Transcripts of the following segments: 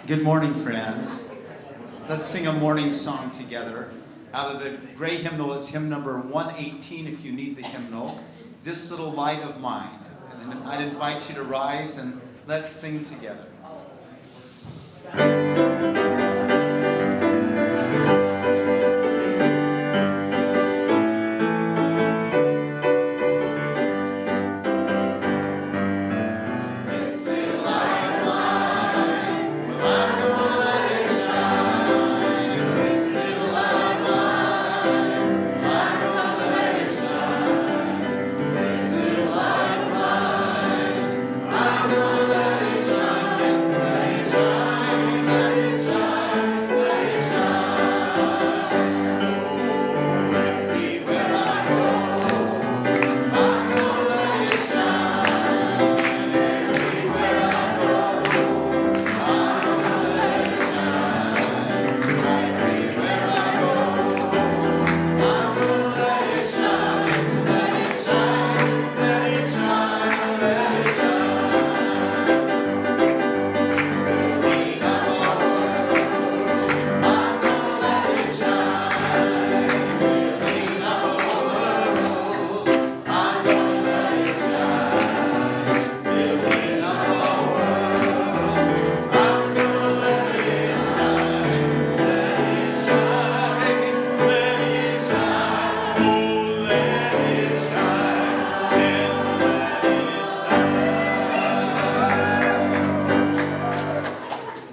Good morning, friends. Let's sing a morning song together out of the gray hymnal. It's hymn number 118 if you need the hymnal. This Little Light of Mine. And I'd invite you to rise and let's sing together.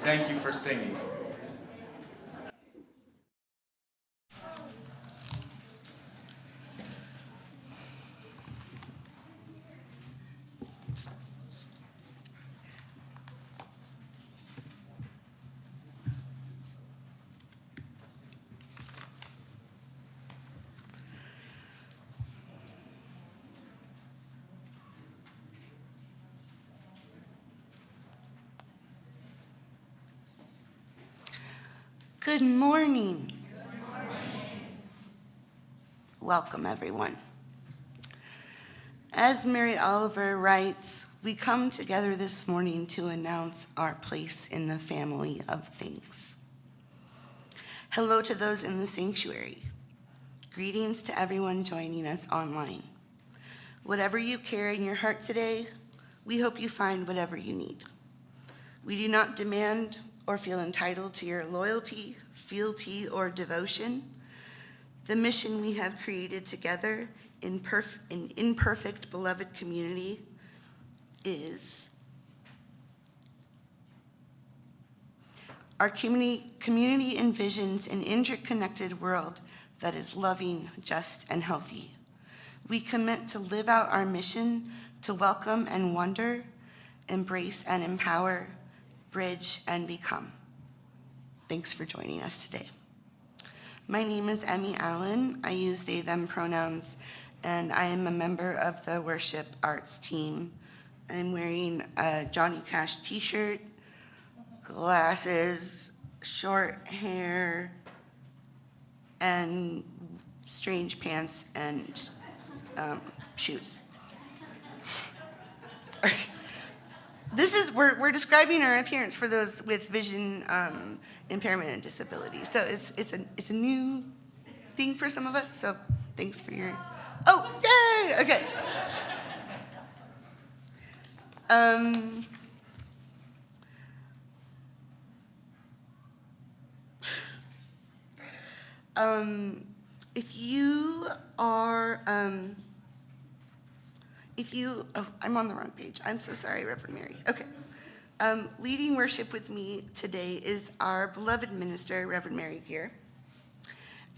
Thank you for singing. Good morning. Good morning. Welcome, everyone. As Mary Oliver writes, we come together this morning to announce our place in the family of things. Hello to those in the sanctuary. Greetings to everyone joining us online. Whatever you carry in your heart today, we hope you find whatever you need. We do not demand or feel entitled to your loyalty, fealty, or devotion. The mission we have created together in imperfect, beloved community is our community envisions an interconnected world that is loving, just, and healthy. We commit to live out our mission to welcome and wonder, embrace and empower, bridge, and become. Thanks for joining us today. My name is Emmy Allen. I use they, them pronouns, and I am a member of the worship arts team. I'm wearing a Johnny Cash t-shirt, glasses, short hair, and strange pants and shoes. Sorry. We're describing our appearance for those with vision impairment and disability. So it's a new thing for some of us. So thanks for your. Oh, yay! Okay. If you are oh, I'm on the wrong page. I'm so sorry, Reverend Mary. Okay. Leading worship with me today is our beloved minister, Reverend Mary Gear,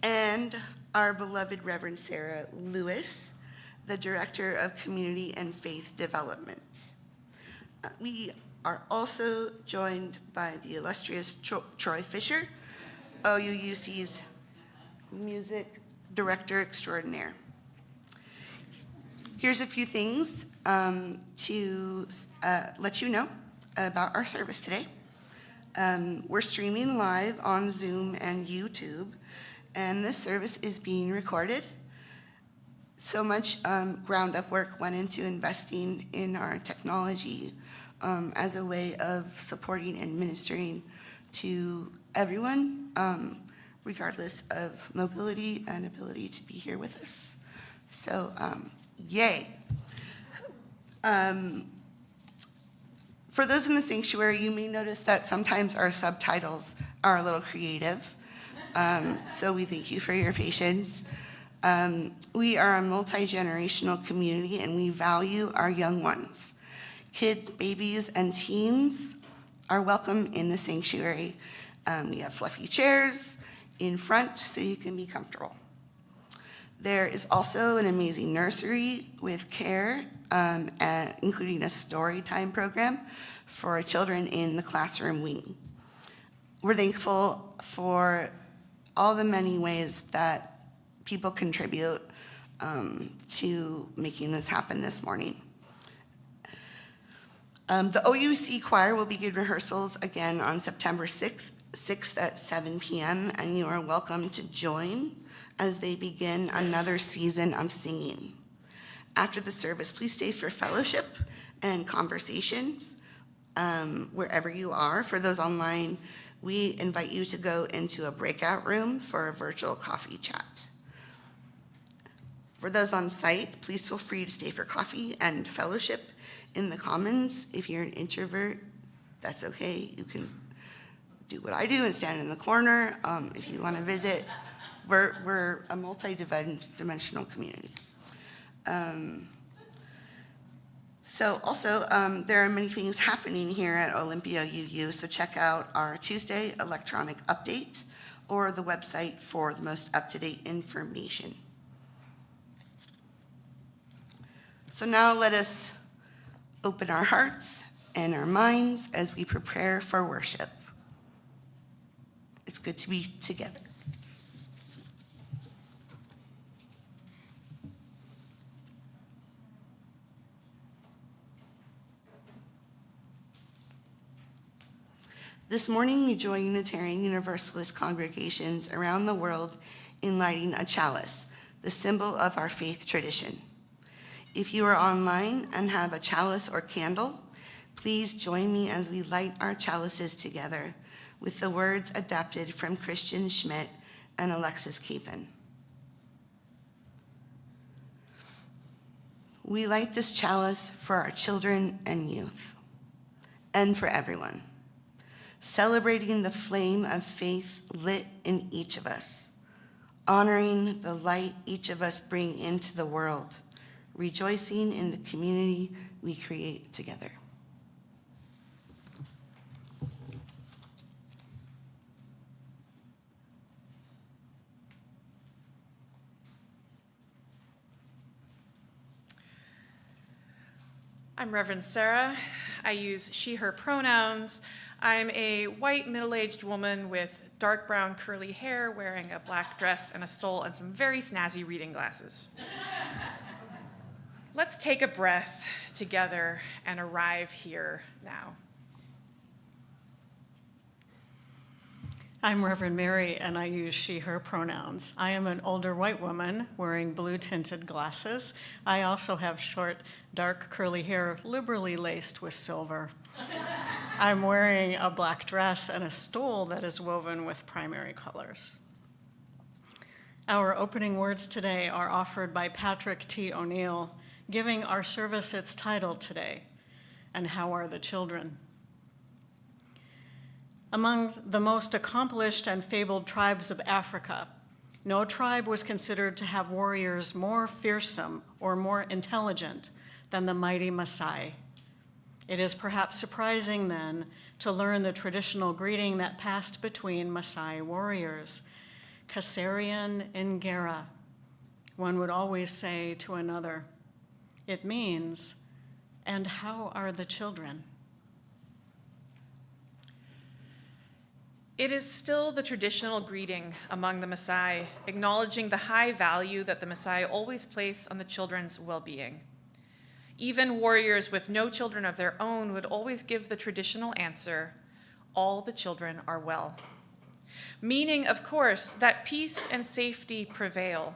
and our beloved Reverend Sara Lewis, the Director of Community and Faith Development. We are also joined by the illustrious Troy Fisher, OUUC's Music Director Extraordinaire. Here's a few things to let you know about our service today. We're streaming live on Zoom and YouTube, and this service is being recorded. So much ground-up work went into investing in our technology as a way of supporting and ministering to everyone, regardless of mobility and ability to be here with us. So, yay. For those in the sanctuary, you may notice that sometimes our subtitles are a little creative. So we thank you for your patience. We are a multi-generational community and we value our young ones. Kids, babies, and teens are welcome in the sanctuary. We have fluffy chairs in front so you can be comfortable. There is also an amazing nursery with care, including a story time program for children in the classroom wing. We're thankful for all the many ways that people contribute to making this happen this morning. The OUUC choir will begin rehearsals again on September 6th at 7 p.m., and you are welcome to join as they begin another season of singing. After the service, please stay for fellowship and conversations wherever you are. For those online, we invite you to go into a breakout room for a virtual coffee chat. For those on site, please feel free to stay for coffee and fellowship in the commons. If you're an introvert, that's okay. You can do what I do and stand in the corner. If you want to visit, we're a multi-dimensional community. So also, there are many things happening here at Olympia UU, so check out our Tuesday electronic update or the website for the most up-to-date information. So now let us open our hearts and our minds as we prepare for worship. It's good to be together. This morning, we join Unitarian Universalist congregations around the world in lighting a chalice, the symbol of our faith tradition. If you are online and have a chalice or candle, please join me as we light our chalices together with the words adapted from Christian Schmidt and Alexis Capon. We light this chalice for our children and youth, and for everyone, celebrating the flame of faith lit in each of us, honoring the light each of us bring into the world, rejoicing in the community we create together. I'm Reverend Sara. I use she, her pronouns. I'm a white middle-aged woman with dark brown curly hair, wearing a black dress and a stole and some very snazzy reading glasses. Let's take a breath together and arrive here now. I'm Reverend Mary, and I use she, her pronouns. I am an older white woman wearing blue-tinted glasses. I also have short, dark, curly hair, liberally laced with silver. I'm wearing a black dress and a stole that is woven with primary colors. Our opening words today are offered by Patrick T. O'Neill, giving our service its title today, And How Are the Children? Among the most accomplished and fabled tribes of Africa, no tribe was considered to have warriors more fearsome or more intelligent than the mighty Masai. It is perhaps surprising then to learn the traditional greeting that passed between Masai warriors, Kasarian Ingera. One would always say to another, it means, and how are the children? It is still the traditional greeting among the Masai, acknowledging the high value that the Masai always place on the children's well-being. Even warriors with no children of their own would always give the traditional answer, all the children are well. Meaning, of course, that peace and safety prevail,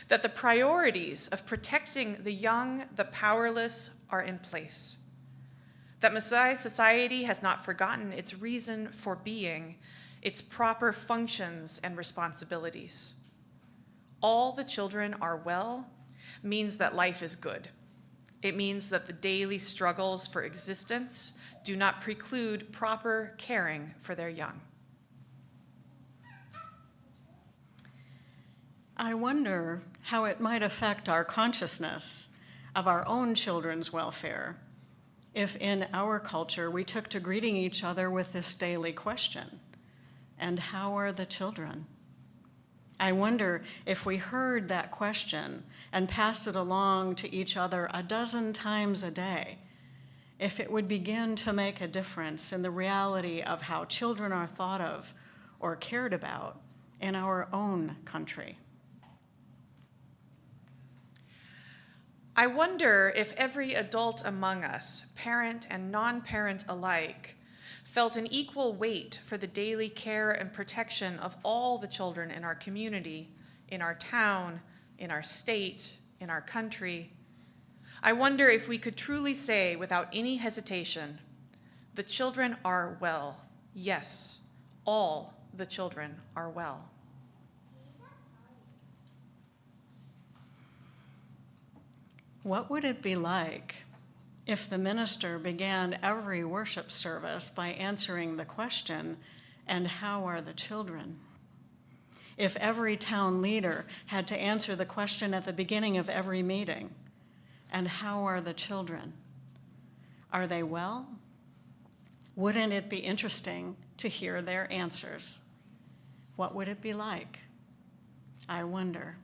that the priorities of protecting the young, the powerless, are in place. that Masai society has not forgotten its reason for being, its proper functions and responsibilities. All the children are well means that life is good. It means that the daily struggles for existence do not preclude proper caring for their young. I wonder how it might affect our consciousness of our own children's welfare if in our culture we took to greeting each other with this daily question, and how are the children? I wonder if we heard that question and passed it along to each other a dozen times a day, if it would begin to make a difference in the reality of how children are thought of or cared about in our own country. I wonder if every adult among us, parent and non-parent alike, felt an equal weight for the daily care and protection of all the children in our community, in our town, in our state, in our country. I wonder if we could truly say without any hesitation, the children are well. Yes, all the children are well. What would it be like if the minister began every worship service by answering the question, and how are the children? If every town leader had to answer the question at the beginning of every meeting, and how are the children? Are they well? Wouldn't it be interesting to hear their answers? What would it be like? I wonder.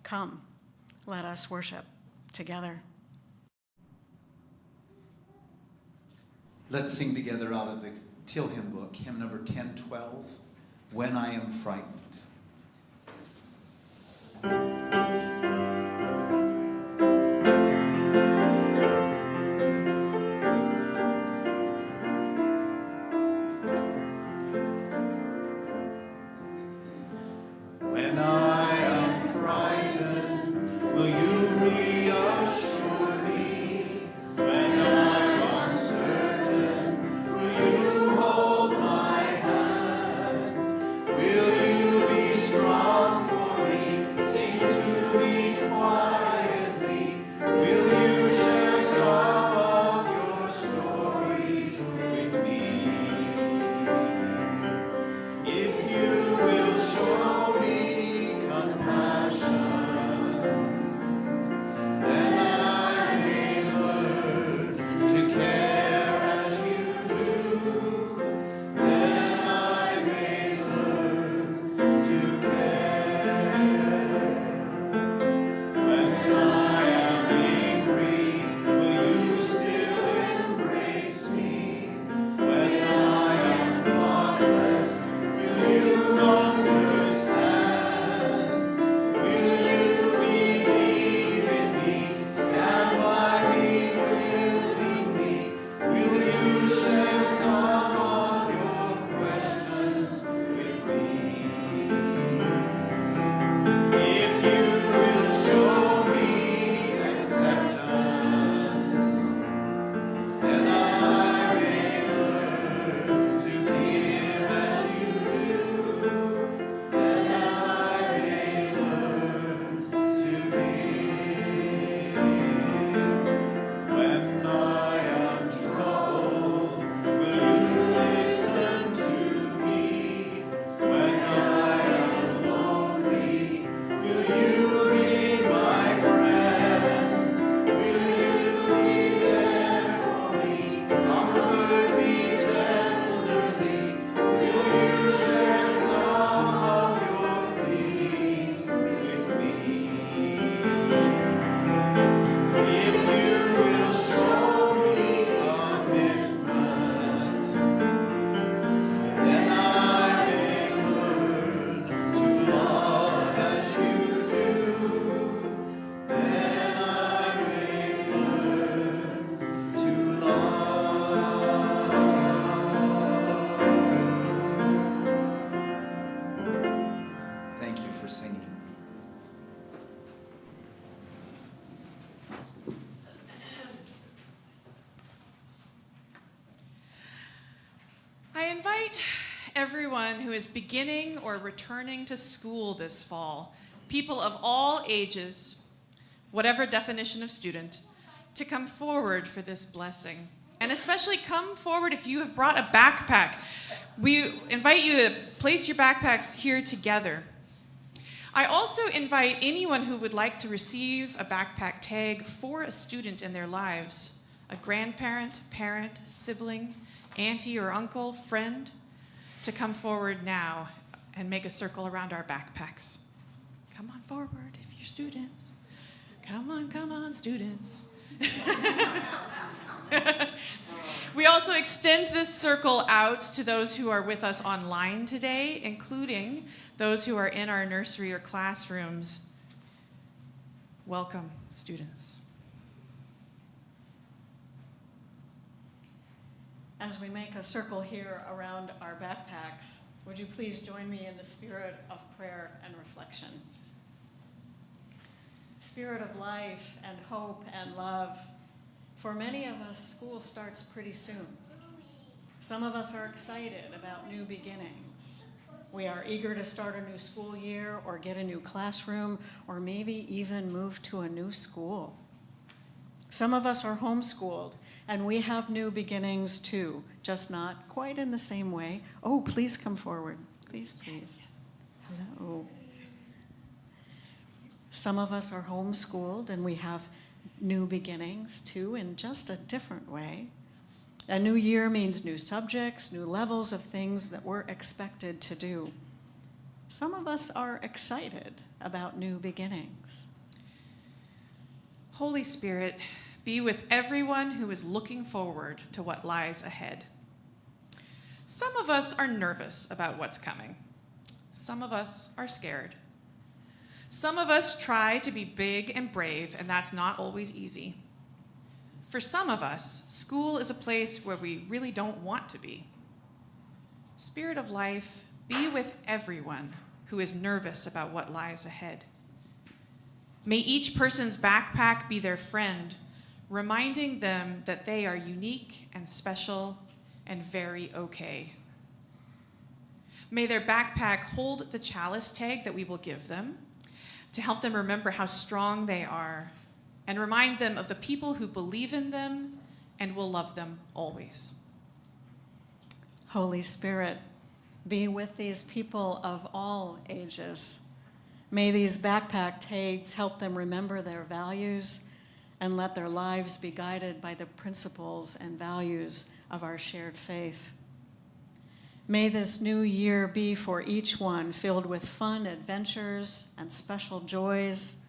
Come, let us worship together. Let's sing together out of the Till Hymn book, hymn number 1012, When I Am Frightened. When I am frightened, will you reassure me? When I'm uncertain, will you hold my hand? Will you invite everyone who is beginning or returning to school this fall, people of all ages, whatever definition of student, to come forward for this blessing. And especially come forward if you have brought a backpack. We invite you to place your backpacks here together. I also invite anyone who would like to receive a backpack tag for a student in their lives, a grandparent, parent, sibling, auntie or uncle, friend, to come forward now and make a circle around our backpacks. Come on forward if you're students. Come on, students. We also extend this circle out to those who are with us online today, including those who are in our nursery or classrooms. Welcome, students. As we make a circle here around our backpacks, would you please join me in the spirit of prayer and reflection? Spirit of life and hope and love. For many of us, school starts pretty soon. Some of us are excited about new beginnings. We are eager to start a new school year or get a new classroom or maybe even move to a new school. Some of us are homeschooled and we have new beginnings too, just not quite in the same way. Oh, please come forward. Please. Yes. Hello. Some of us are homeschooled and we have new beginnings too, in just a different way. A new year means new subjects, new levels of things that we're expected to do. Some of us are excited about new beginnings. Holy Spirit, be with everyone who is looking forward to what lies ahead. Some of us are nervous about what's coming. Some of us are scared. Some of us try to be big and brave, and that's not always easy. For some of us, school is a place where we really don't want to be. Spirit of life, be with everyone who is nervous about what lies ahead. May each person's backpack be their friend, reminding them that they are unique and special and very okay. May their backpack hold the chalice tag that we will give them, to help them remember how strong they are and remind them of the people who believe in them and will love them always. Holy Spirit, be with these people of all ages. May these backpack tags help them remember their values and let their lives be guided by the principles and values of our shared faith. May this new year be for each one filled with fun adventures and special joys.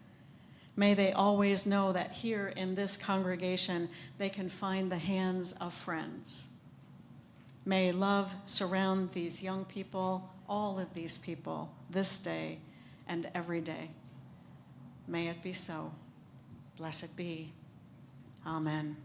May they always know that here in this congregation, they can find the hands of friends. May love surround these young people, all of these people, this day and every day. May it be so. Blessed be. Amen.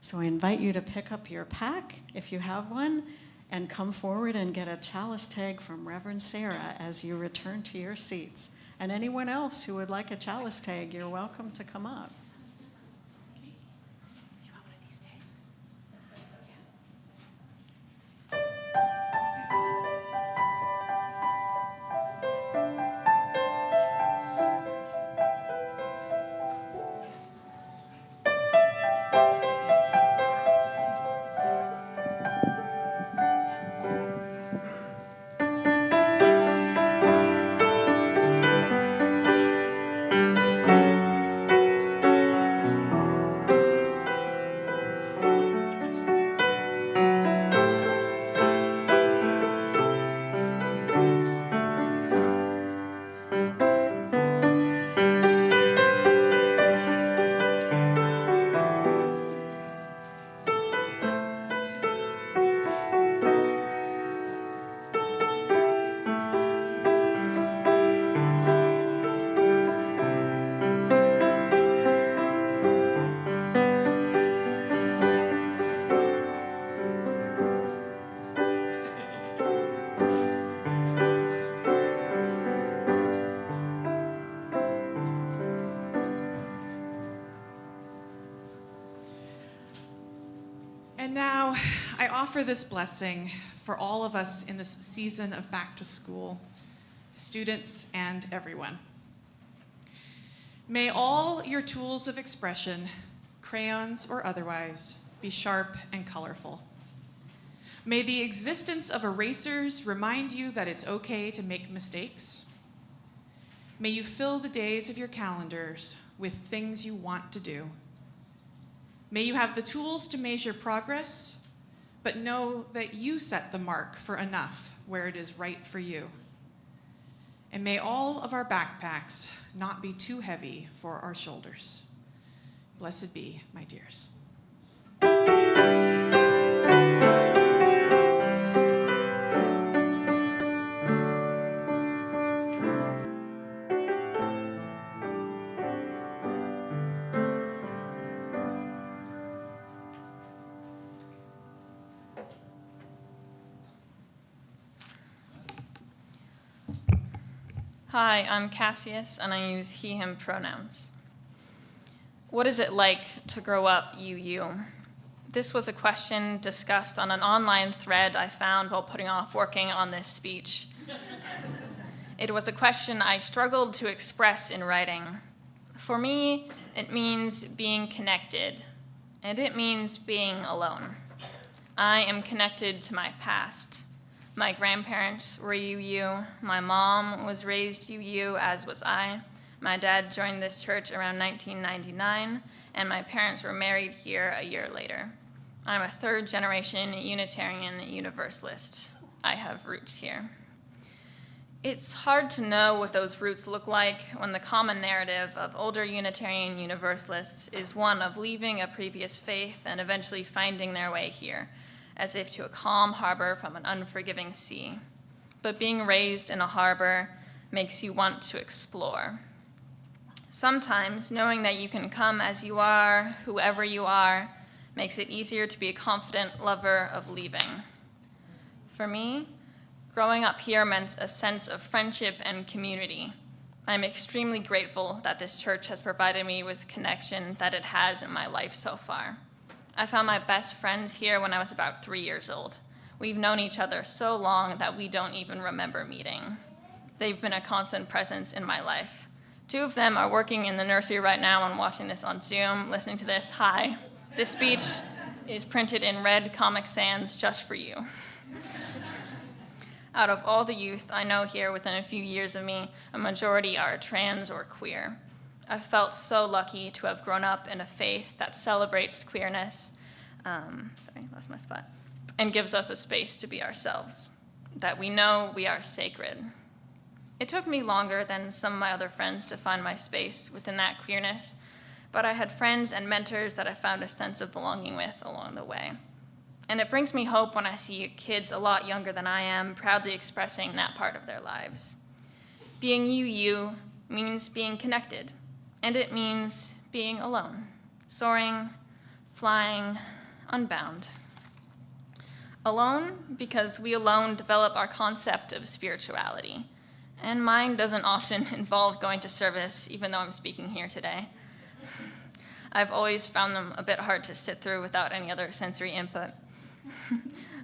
So I invite you to pick up your pack, if you have one, and come forward and get a chalice tag from Reverend Sara as you return to your seats. And anyone else who would like a chalice tag, you're welcome to come up. And now I offer this blessing for all of us in this season of back to school, students and everyone. May all your tools of expression, crayons or otherwise, be sharp and colorful. May the existence of erasers remind you that it's okay to make mistakes. May you fill the days of your calendars with things you want to do. May you have the tools to measure progress, but know that you set the mark for enough where it is right for you. And may all of our backpacks not be too heavy for our shoulders. Blessed be, my dears. Hi, I'm Cassius, and I use he, him pronouns. What is it like to grow up UU? This was a question discussed on an online thread I found while putting off working on this speech. It was a question I struggled to express in writing. For me, it means being connected, and it means being alone. I am connected to my past. My grandparents were UU, my mom was raised UU, as was I. My dad joined this church around 1999, and my parents were married here a year later. I'm a third-generation Unitarian Universalist. I have roots here. It's hard to know what those roots look like when the common narrative of older Unitarian Universalists is one of leaving a previous faith and eventually finding their way here, as if to a calm harbor from an unforgiving sea. But being raised in a harbor makes you want to explore. Sometimes knowing that you can come as you are, whoever you are, makes it easier to be a confident lover of leaving. For me, growing up here meant a sense of friendship and community. I'm extremely grateful that this church has provided me with connection that it has in my life so far. I found my best friends here when I was about 3 years old. We've known each other so long that we don't even remember meeting. They've been a constant presence in my life. 2 of them are working in the nursery right now and watching this on Zoom, listening to this. Hi. This speech is printed in red Comic Sans just for you. Out of all the youth I know here within a few years of me, a majority are trans or queer. I've felt so lucky to have grown up in a faith that celebrates queerness, and gives us a space to be ourselves, that we know we are sacred. It took me longer than some of my other friends to find my space within that queerness, but I had friends and mentors that I found a sense of belonging with along the way. And it brings me hope when I see kids a lot younger than I am proudly expressing that part of their lives. Being UU means being connected. And it means being alone, soaring, flying, unbound. Alone because we alone develop our concept of spirituality. And mine doesn't often involve going to service, even though I'm speaking here today. I've always found them a bit hard to sit through without any other sensory input.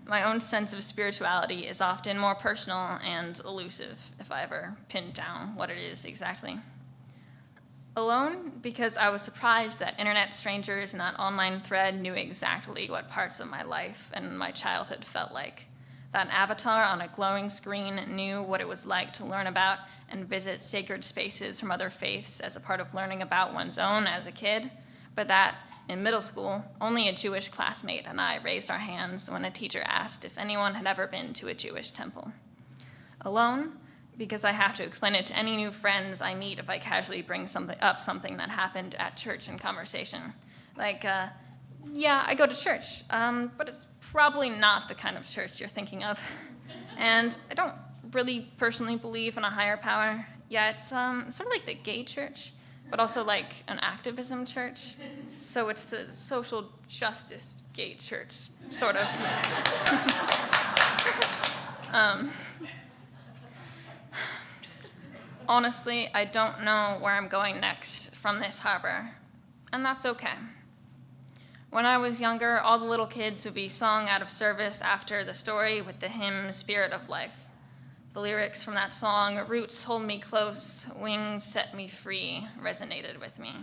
My own sense of spirituality is often more personal and elusive, if I ever pin down what it is exactly. Alone because I was surprised that internet strangers in that online thread knew exactly what parts of my life and my childhood felt like. That an avatar on a glowing screen knew what it was like to learn about and visit sacred spaces from other faiths as a part of learning about one's own as a kid, but that in middle school, only a Jewish classmate and I raised our hands when a teacher asked if anyone had ever been to a Jewish temple. Alone because I have to explain it to any new friends I meet if I casually bring something that happened at church in conversation. Like, yeah, I go to church, but it's probably not the kind of church you're thinking of. And I don't really personally believe in a higher power. Yeah, it's sort of like the gay church, but also like an activism church. So it's the social justice gay church, sort of. Honestly, I don't know where I'm going next from this harbor, and that's okay. When I was younger, all the little kids would be sung out of service after the story with the hymn Spirit of Life. The lyrics from that song, "Roots hold me close, wings set me free," resonated with me.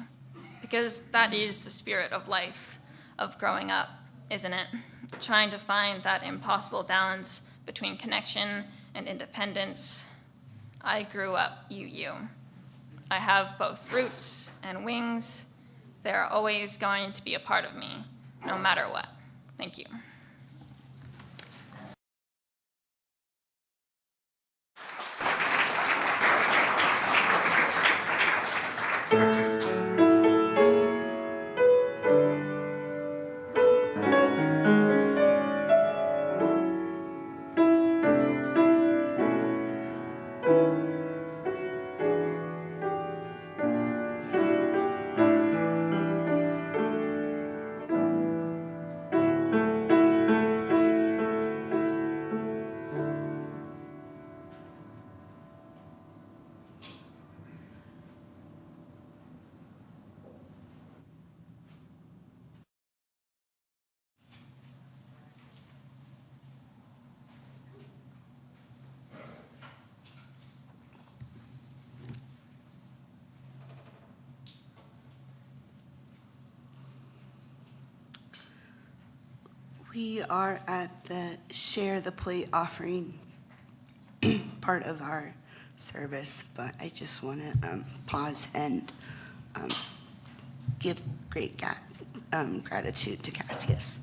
Because that is the spirit of life, of growing up, isn't it? Trying to find that impossible balance between connection and independence. I grew up UU. I have both roots and wings. They're always going to be a part of me, no matter what. Thank you. We are at the Share the Plate offering part of our service, but I just want to pause and give great gratitude to Cassius.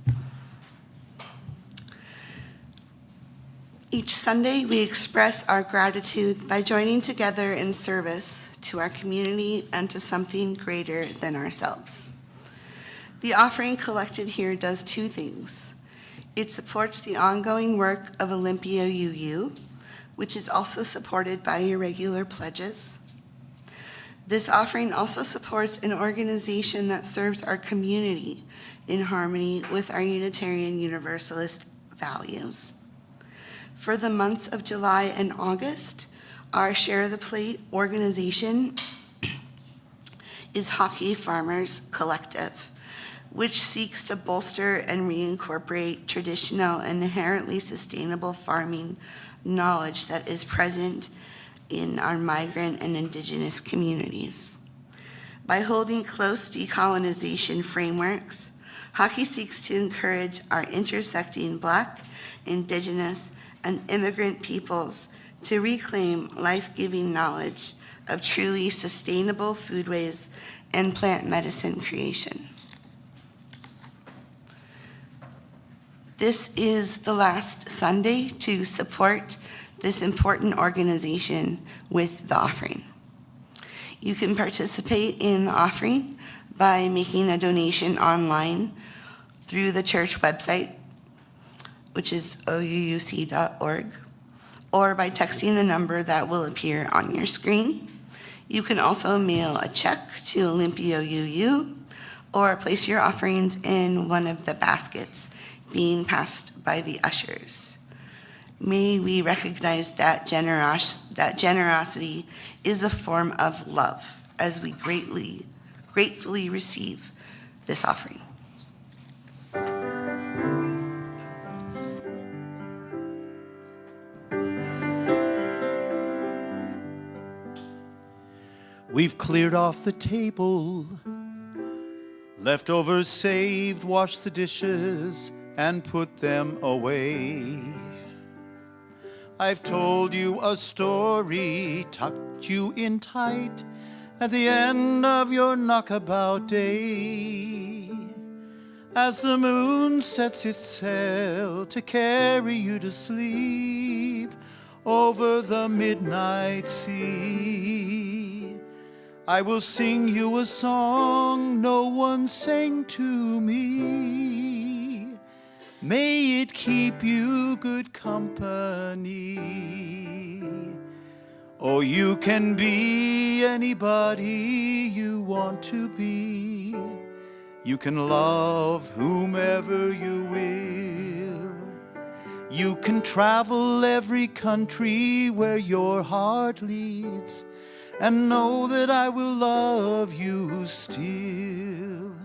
Each Sunday, we express our gratitude by joining together in service to our community and to something greater than ourselves. The offering collected here does two things. It supports the ongoing work of Olympia UU, which is also supported by your regular pledges. This offering also supports an organization that serves our community in harmony with our Unitarian Universalist values. For the months of July and August, our Share the Plate organization is Hockey Farmers Collective, which seeks to bolster and reincorporate traditional and inherently sustainable farming knowledge that is present in our migrant and indigenous communities. By holding close decolonization frameworks, Hockey seeks to encourage our intersecting Black, Indigenous, and immigrant peoples to reclaim life-giving knowledge of truly sustainable foodways and plant medicine creation. This is the last Sunday to support this important organization with the offering. You can participate in the offering by making a donation online through the church website, which is OUUC.org, or by texting the number that will appear on your screen. You can also mail a check to Olympia UU or place your offerings in one of the baskets being passed by the ushers. May we recognize that generosity is a form of love as we gratefully receive this offering. We've cleared off the table, leftovers saved, washed the dishes, and put them away. I've told you a story, tucked you in tight at the end of your knockabout day. As the moon sets its sail to carry you to sleep over the midnight sea, I will sing you a song no one sang to me. May it keep you good company. Oh, you can be anybody you want to be. You can love whomever you will. You can travel every country where your heart leads, and know that I will love you still.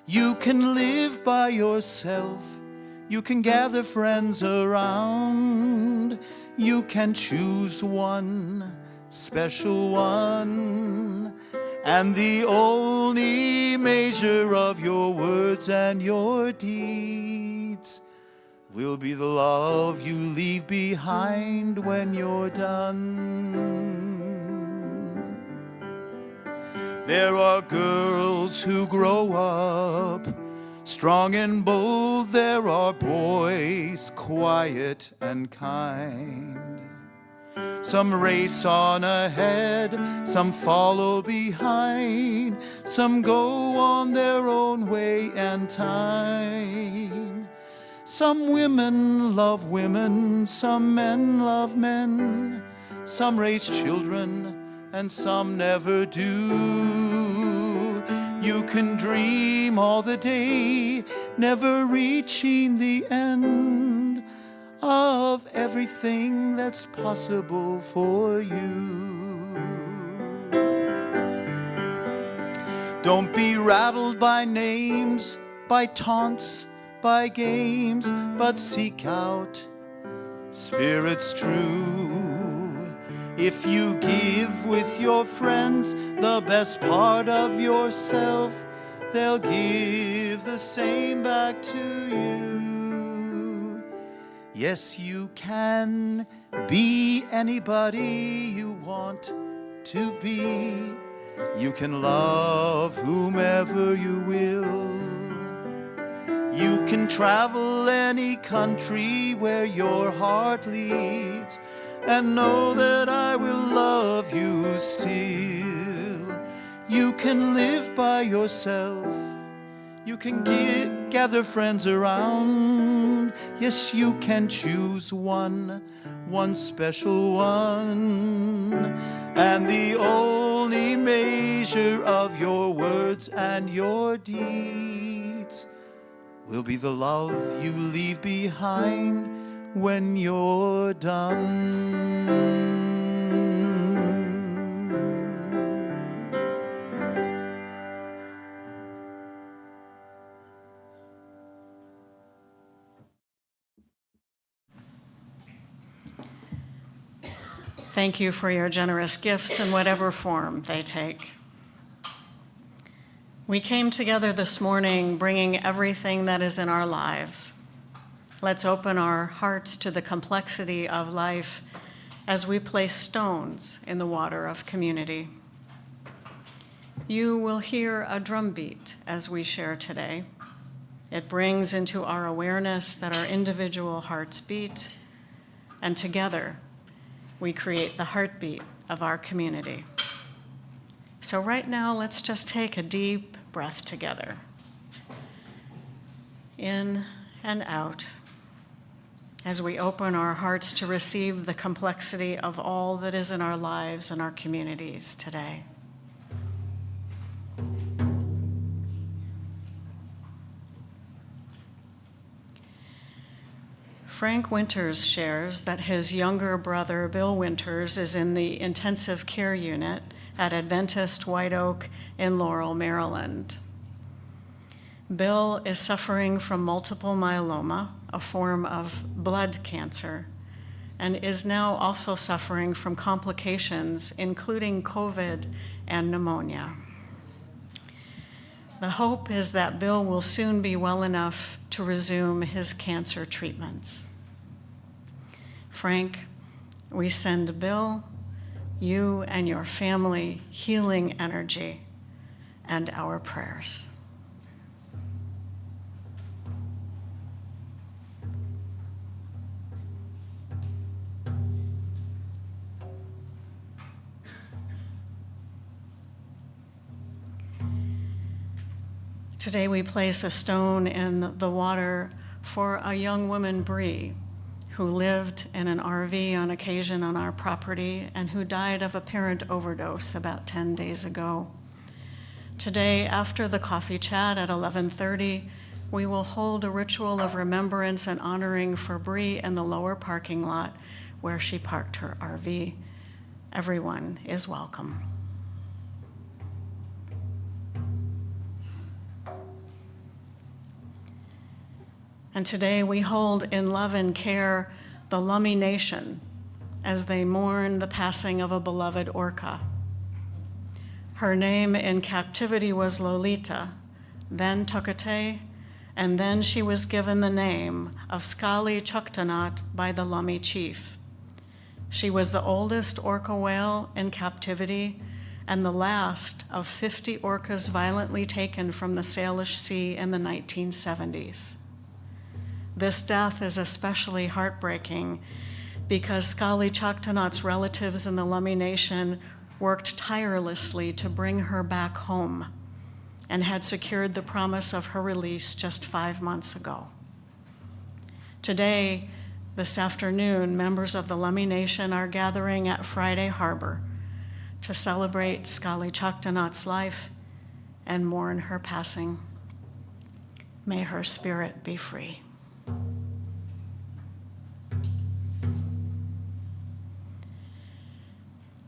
You can live by yourself. You can gather friends around. You can choose one special one. And the only measure of your words and your deeds will be the love you leave behind when you're done. There are girls who grow up strong and bold. There are boys quiet and kind. Some race on ahead, some follow behind. Some go on their own way and time. Some women love women, some men love men. Some raise children and some never do. You can dream all the day, never reaching the end of everything that's possible for you. Don't be rattled by names, by taunts, by games, but seek out spirits true. If you give with your friends the best part of yourself, they'll give the same back to you. Yes, you can be anybody you want to be. You can love whomever you will. You can travel any country where your heart leads, and know that I will love you still. You can live by yourself. You can gather friends around. Yes, you can choose one special one. And the only measure of your words and your deeds will be the love you leave behind when you're done. Thank you for your generous gifts in whatever form they take. We came together this morning bringing everything that is in our lives. Let's open our hearts to the complexity of life as we place stones in the water of community. You will hear a drumbeat as we share today. It brings into our awareness that our individual hearts beat, and together we create the heartbeat of our community. So right now, let's just take a deep breath together. In and out, as we open our hearts to receive the complexity of all that is in our lives and our communities today. Frank Winters shares that his younger brother, Bill Winters, is in the intensive care unit at Adventist White Oak in Laurel, Maryland. Bill is suffering from multiple myeloma, a form of blood cancer, and is now also suffering from complications, including COVID and pneumonia. The hope is that Bill will soon be well enough to resume his cancer treatments. Frank, we send Bill, you and your family healing energy and our prayers. Today we place a stone in the water for a young woman, Bree, who lived in an RV on occasion on our property and who died of apparent overdose about 10 days ago. Today, after the coffee chat at 11:30, we will hold a ritual of remembrance and honoring for Bree in the lower parking lot where she parked her RV. Everyone is welcome. And today we hold in love and care the Lummi Nation as they mourn the passing of a beloved orca. Her name in captivity was Lolita, then Tokate, and then she was given the name of Skali Chuktanat by the Lummi chief. She was the oldest orca whale in captivity and the last of 50 orcas violently taken from the Salish Sea in the 1970s. This death is especially heartbreaking because Skali Chuktanat's relatives in the Lummi Nation worked tirelessly to bring her back home and had secured the promise of her release just 5 months ago. Today, this afternoon, members of the Lummi Nation are gathering at Friday Harbor to celebrate Skali Chuktanat's life and mourn her passing. May her spirit be free.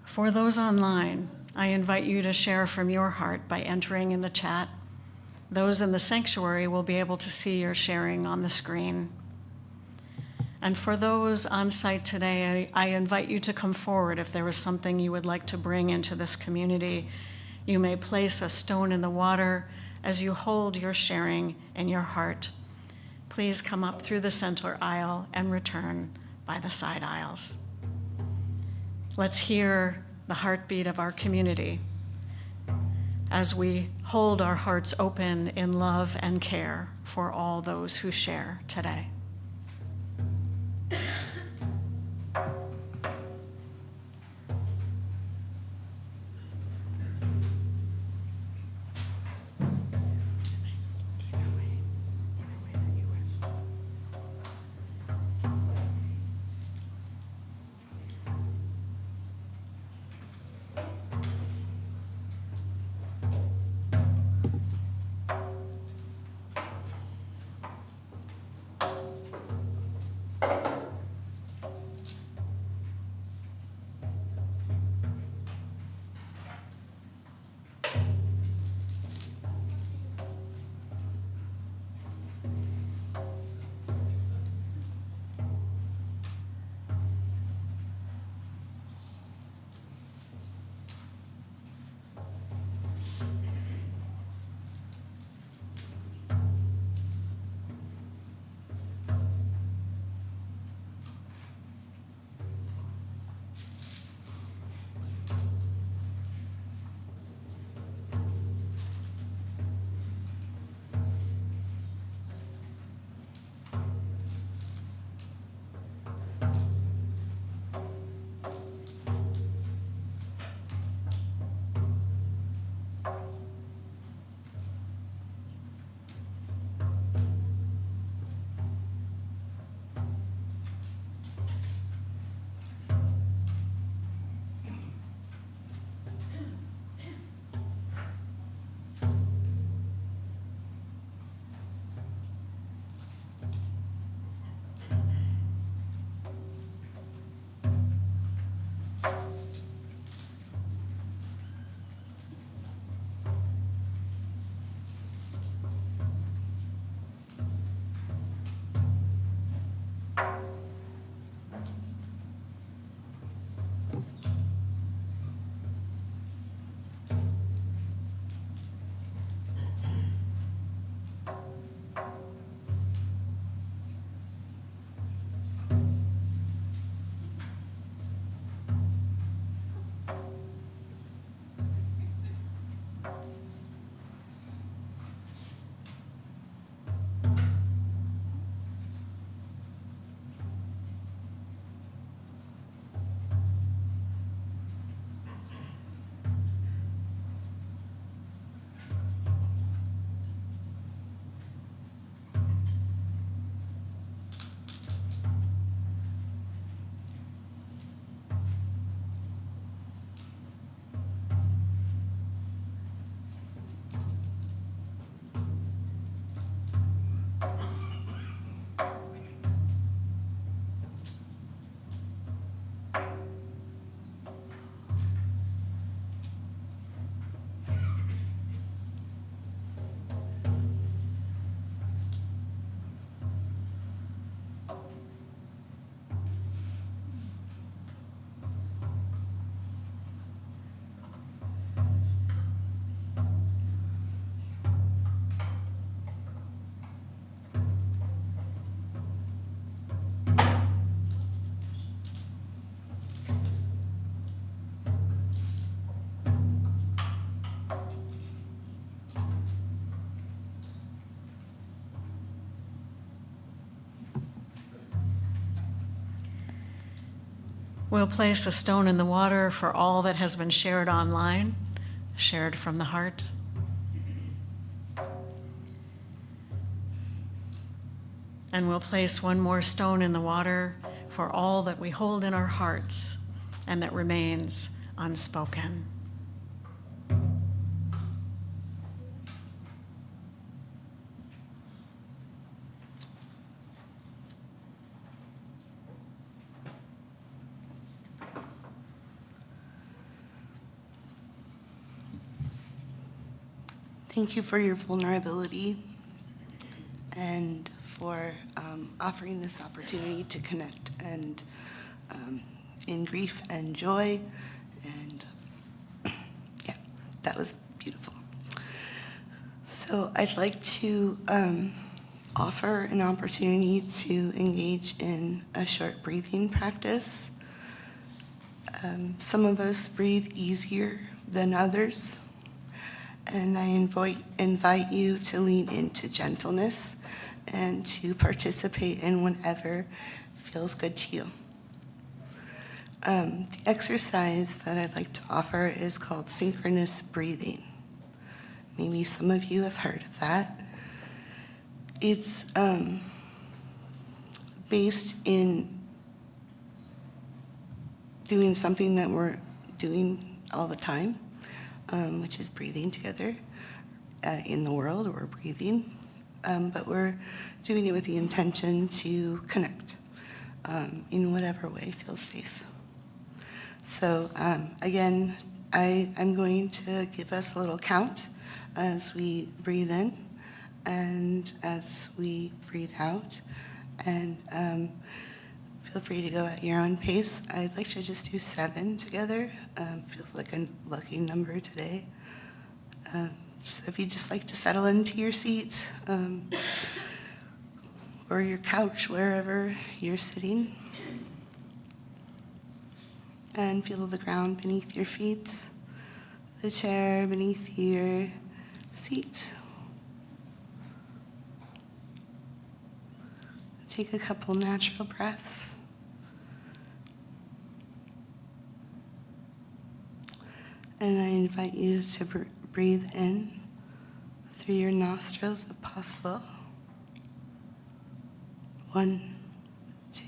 For those online, I invite you to share from your heart by entering in the chat. Those in the sanctuary will be able to see your sharing on the screen. And for those on site today, I invite you to come forward if there is something you would like to bring into this community. You may place a stone in the water as you hold your sharing in your heart. Please come up through the center aisle and return by the side aisles. Let's hear the heartbeat of our community as we hold our hearts open in love and care for all those who share today. We'll place a stone in the water for all that has been shared online, shared from the heart. And we'll place one more stone in the water for all that we hold in our hearts and that remains unspoken. Thank you for your vulnerability and for offering this opportunity to connect and in grief and joy. And yeah, that was beautiful. So I'd like to offer an opportunity to engage in a short breathing practice. Some of us breathe easier than others. And I invite you to lean into gentleness and to participate in whatever feels good to you. The exercise that I'd like to offer is called synchronous breathing. Maybe some of you have heard of that. It's based in doing something that we're doing all the time, which is breathing together in the world. We're breathing, but we're doing it with the intention to connect in whatever way feels safe. So again, I'm going to give us a little count as we breathe in and as we breathe out. And feel free to go at your own pace. I'd like to just do 7 together. Feels like a lucky number today. So if you'd just like to settle into your seat or your couch, wherever you're sitting, and feel the ground beneath your feet, the chair beneath your seat. Take a couple natural breaths. And I invite you to breathe in through your nostrils if possible. 1, 2,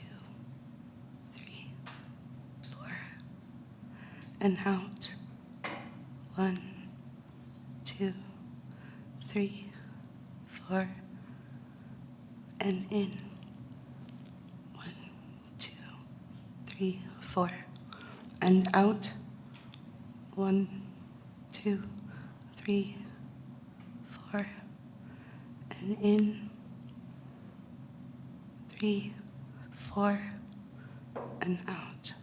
3, 4. And out. 1, 2, 3, 4. And in. 1, 2, 3, 4. And out. 1, 2, 3, 4. And in. 3, 4. And out.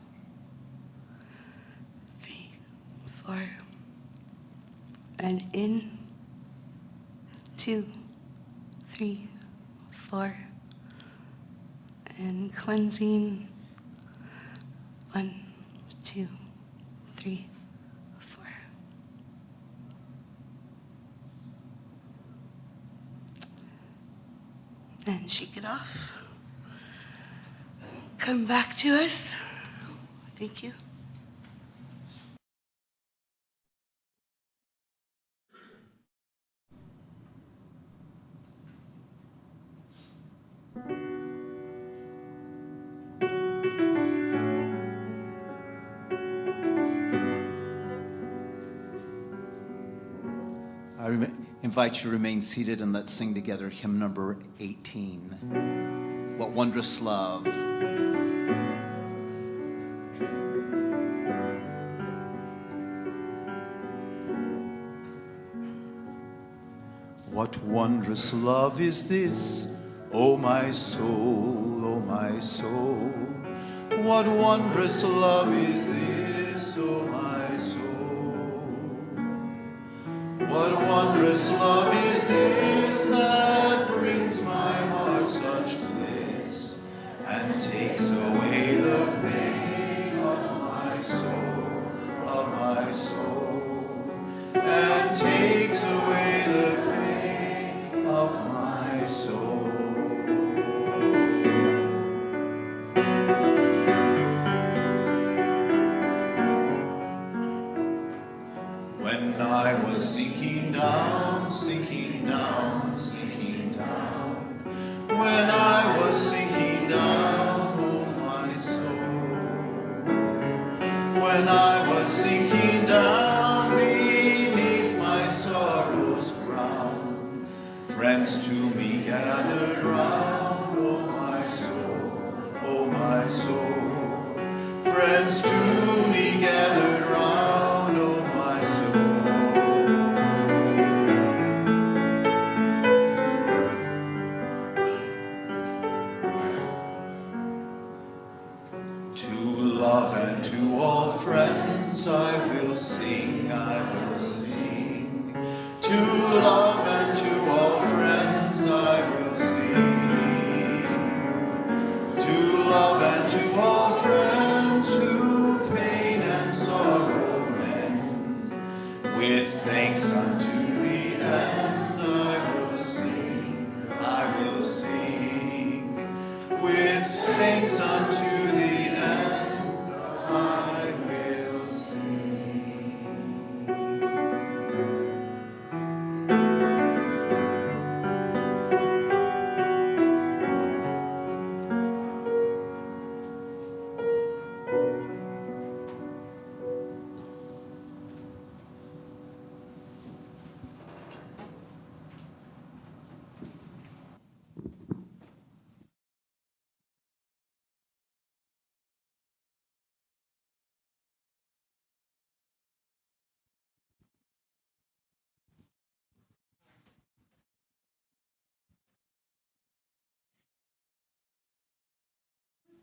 3, 4. And in. 2, 3, 4. And cleansing. 1, 2, 3, 4. And shake it off. Come back to us. Thank you. I invite you to remain seated and let's sing together hymn number 18. What wondrous love. What wondrous love is this, O my soul, O my soul. What wondrous love is this, O my soul. What wondrous love is this that brings my heart such bliss and takes away the pain of my soul, and takes away the pain of my soul. hallowest ground. Friends to me gathered round, oh my soul, oh my soul. Friends to me gathered round, oh my soul. To love and to all friends I will sing, I will sing. To love and to all friends I will sing. To love and to all friends who pain and sorrow mend. With thanks unto the end I will sing, I will sing. With thanks unto the end I will sing.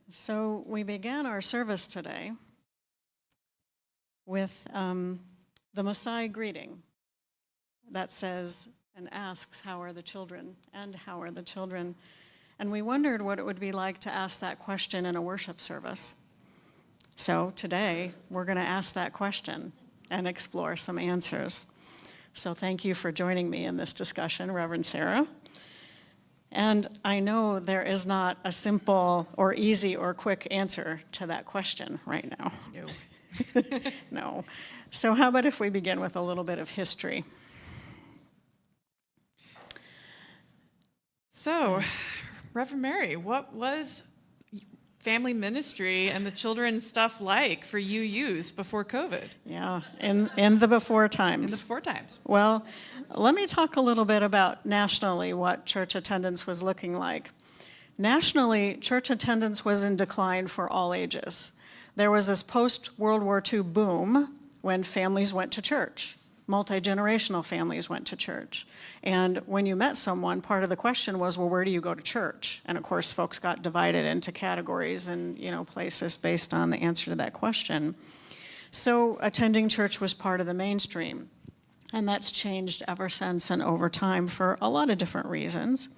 So we began our service today with the Masai greeting that says and asks, how are the children? And how are the children? And we wondered what it would be like to ask that question in a worship service. So today, we're going to ask that question and explore some answers. So thank you for joining me in this discussion, Reverend Sara. And I know there is not a simple or easy or quick answer to that question right now. No. No. So how about if we begin with a little bit of history? So, Reverend Mary, what was family ministry and the children's stuff like for UUs before COVID? Yeah, in the before times. In the before times. Well, let me talk a little bit about nationally what church attendance was looking like. Nationally, church attendance was in decline for all ages. There was this post-World War II boom when families went to church. Multi-generational families went to church. And when you met someone, part of the question was, well, where do you go to church? And of course, folks got divided into categories and, places based on the answer to that question. So attending church was part of the mainstream. And that's changed ever since and over time for a lot of different reasons.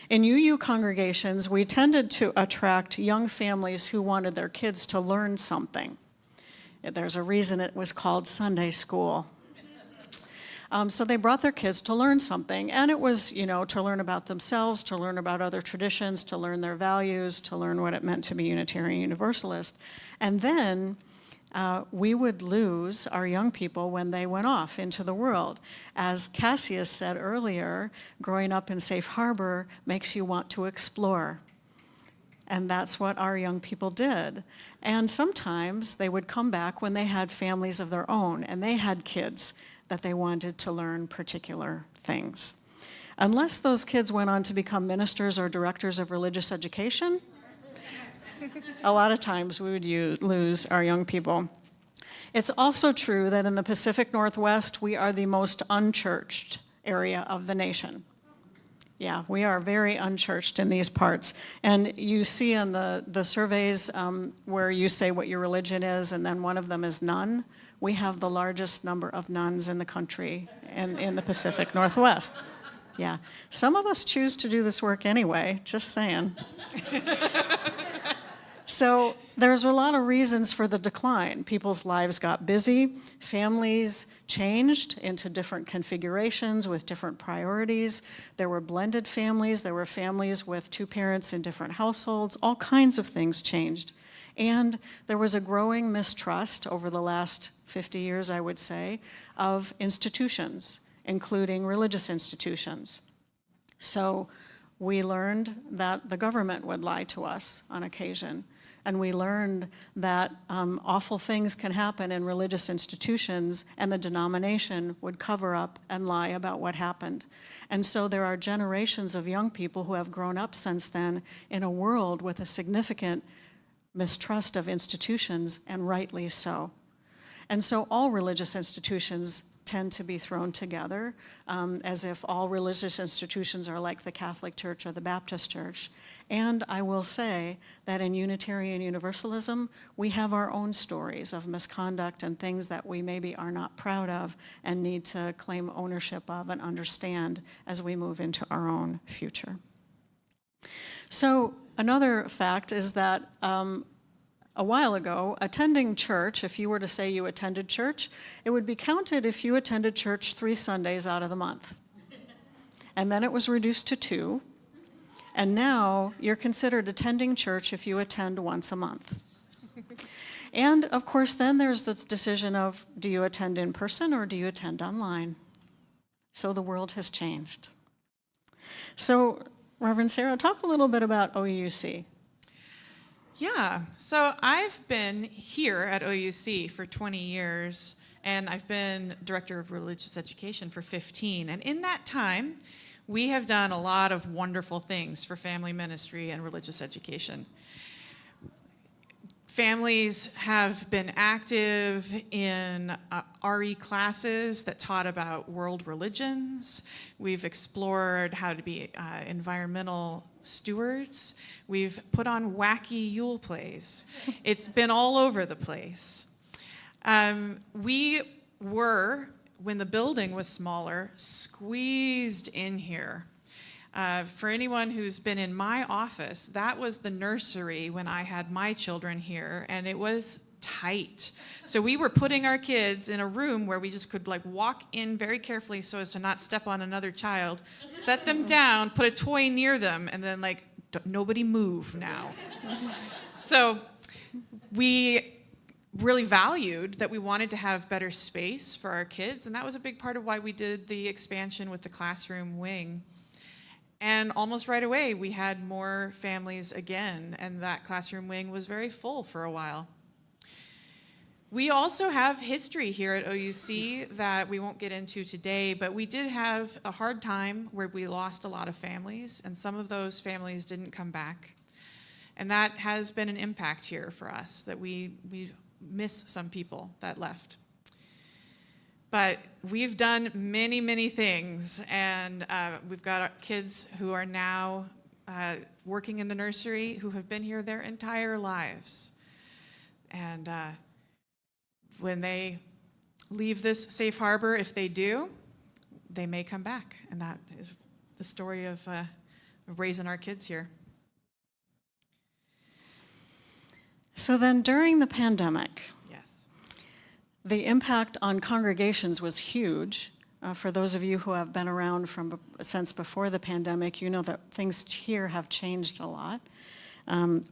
In UU congregations, we tended to attract young families who wanted their kids to learn something. There's a reason it was called Sunday school. So they brought their kids to learn something, and it was, to learn about themselves, to learn about other traditions, to learn their values, to learn what it meant to be Unitarian Universalist. And then we would lose our young people when they went off into the world. As Cassius said earlier, growing up in Safe Harbor makes you want to explore. And that's what our young people did. And sometimes they would come back when they had families of their own, and they had kids that they wanted to learn particular things. Unless those kids went on to become ministers or directors of religious education, a lot of times we would lose our young people. It's also true that in the Pacific Northwest, we are the most unchurched area of the nation. Yeah, we are very unchurched in these parts. And you see in the surveys where you say what your religion is, and then one of them is none. We have the largest number of nuns in the country in the Pacific Northwest. Yeah, some of us choose to do this work anyway, just saying. So there's a lot of reasons for the decline. People's lives got busy, families changed into different configurations with different priorities. There were blended families, there were families with two parents in different households, all kinds of things changed. And there was a growing mistrust over the last 50 years, I would say, of institutions, including religious institutions. So we learned that the government would lie to us on occasion. and we learned that awful things can happen in religious institutions, and the denomination would cover up and lie about what happened. And so there are generations of young people who have grown up since then in a world with a significant mistrust of institutions, and rightly so. And so all religious institutions tend to be thrown together, as if all religious institutions are like the Catholic Church or the Baptist Church. And I will say that in Unitarian Universalism, we have our own stories of misconduct and things that we maybe are not proud of and need to claim ownership of and understand as we move into our own future. So another fact is that a while ago, attending church, if you were to say you attended church, it would be counted if you attended church 3 Sundays out of the month. And then it was reduced to 2. And now you're considered attending church if you attend once a month. And of course, then there's the decision of, do you attend in person or do you attend online? So the world has changed. So, Reverend Sara, talk a little bit about OUUC. Yeah, so I've been here at OUUC for 20 years, and I've been Director of Religious Education for 15. And in that time, we have done a lot of wonderful things for family ministry and religious education. Families have been active in RE classes that taught about world religions. We've explored how to be environmental stewards. We've put on wacky Yule plays. It's been all over the place. We were, when the building was smaller, squeezed in here. For anyone who's been in my office, that was the nursery when I had my children here, and it was tight. So we were putting our kids in a room where we just could like walk in very carefully so as to not step on another child, set them down, put a toy near them, and then like, nobody move now. So we really valued that we wanted to have better space for our kids, and that was a big part of why we did the expansion with the classroom wing. And almost right away, we had more families again, and that classroom wing was very full for a while. We also have history here at OUUC that we won't get into today, but we did have a hard time where we lost a lot of families, and some of those families didn't come back. And that has been an impact here for us, that we miss some people that left. But we've done many, many things, and we've got kids who are now working in the nursery who have been here their entire lives. And when they leave this safe harbor, if they do, they may come back. And that is the story of raising our kids here. So then during the pandemic, Yes. the impact on congregations was huge. For those of you who have been around since before the pandemic, you know that things here have changed a lot.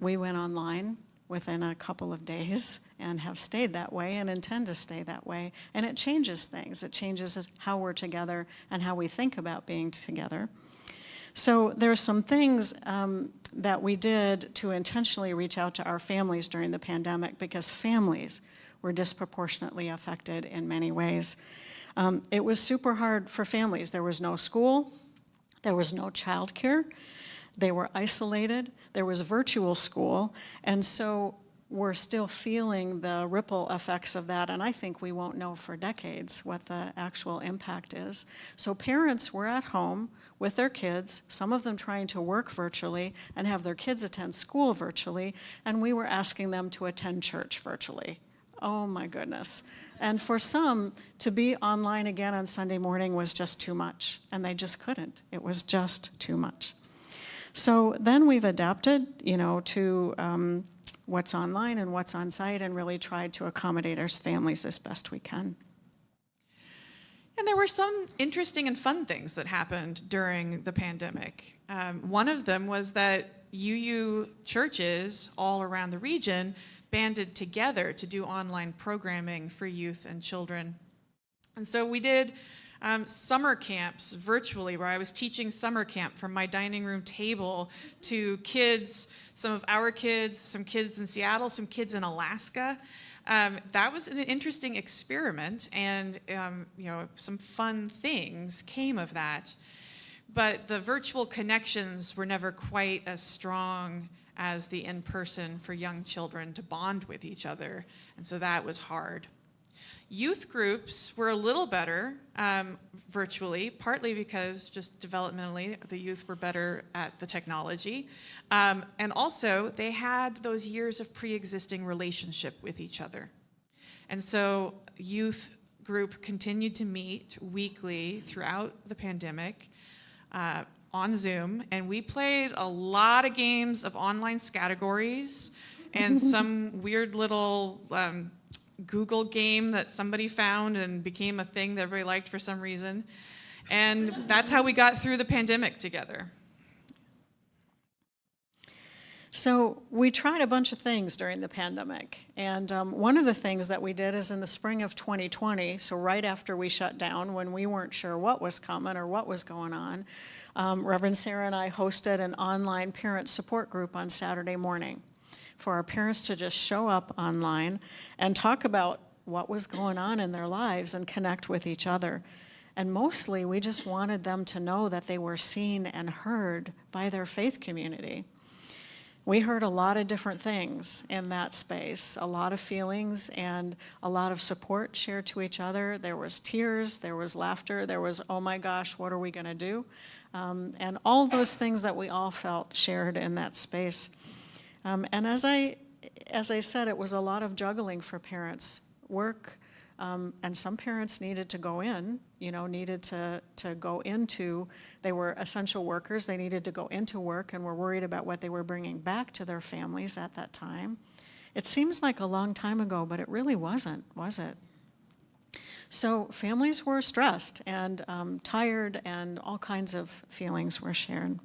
We went online within a couple of days and have stayed that way and intend to stay that way. And it changes things. It changes how we're together and how we think about being together. So there are some things that we did to intentionally reach out to our families during the pandemic, because families were disproportionately affected in many ways. It was super hard for families. There was no school, there was no childcare, they were isolated, there was virtual school, and so we're still feeling the ripple effects of that, and I think we won't know for decades what the actual impact is. So parents were at home with their kids, some of them trying to work virtually and have their kids attend school virtually, and we were asking them to attend church virtually. Oh my goodness. And for some, to be online again on Sunday morning was just too much, and they just couldn't. It was just too much. So then we've adapted, to what's online and what's on site, and really tried to accommodate our families as best we can. And there were some interesting and fun things that happened during the pandemic. One of them was that UU churches all around the region banded together to do online programming for youth and children. And so we did Summer camps virtually, where I was teaching summer camp from my dining room table to kids, some of our kids, some kids in Seattle, some kids in Alaska. That was an interesting experiment, and some fun things came of that. But the virtual connections were never quite as strong as the in-person for young children to bond with each other, and so that was hard. Youth groups were a little better virtually, partly because just developmentally the youth were better at the technology. And also they had those years of pre-existing relationship with each other. And so youth group continued to meet weekly throughout the pandemic on Zoom. And we played a lot of games of online categories and some weird little Google game that somebody found and became a thing that everybody liked for some reason. And that's how we got through the pandemic together. So we tried a bunch of things during the pandemic. And one of the things that we did is in the spring of 2020, so right after we shut down, when we weren't sure what was coming or what was going on, Reverend Sara and I hosted an online parent support group on Saturday morning for our parents to just show up online and talk about what was going on in their lives and connect with each other. And mostly, we just wanted them to know that they were seen and heard by their faith community. We heard a lot of different things in that space, a lot of feelings and a lot of support shared to each other. There was tears, there was laughter, there was, oh my gosh, what are we gonna do? And all those things that we all felt shared in that space. And as I said, it was a lot of juggling for parents. Work, and some parents needed to go in, needed to go into, they were essential workers, they needed to go into work and were worried about what they were bringing back to their families at that time. It seems like a long time ago, but it really wasn't, was it? So families were stressed and tired, and all kinds of feelings were shared.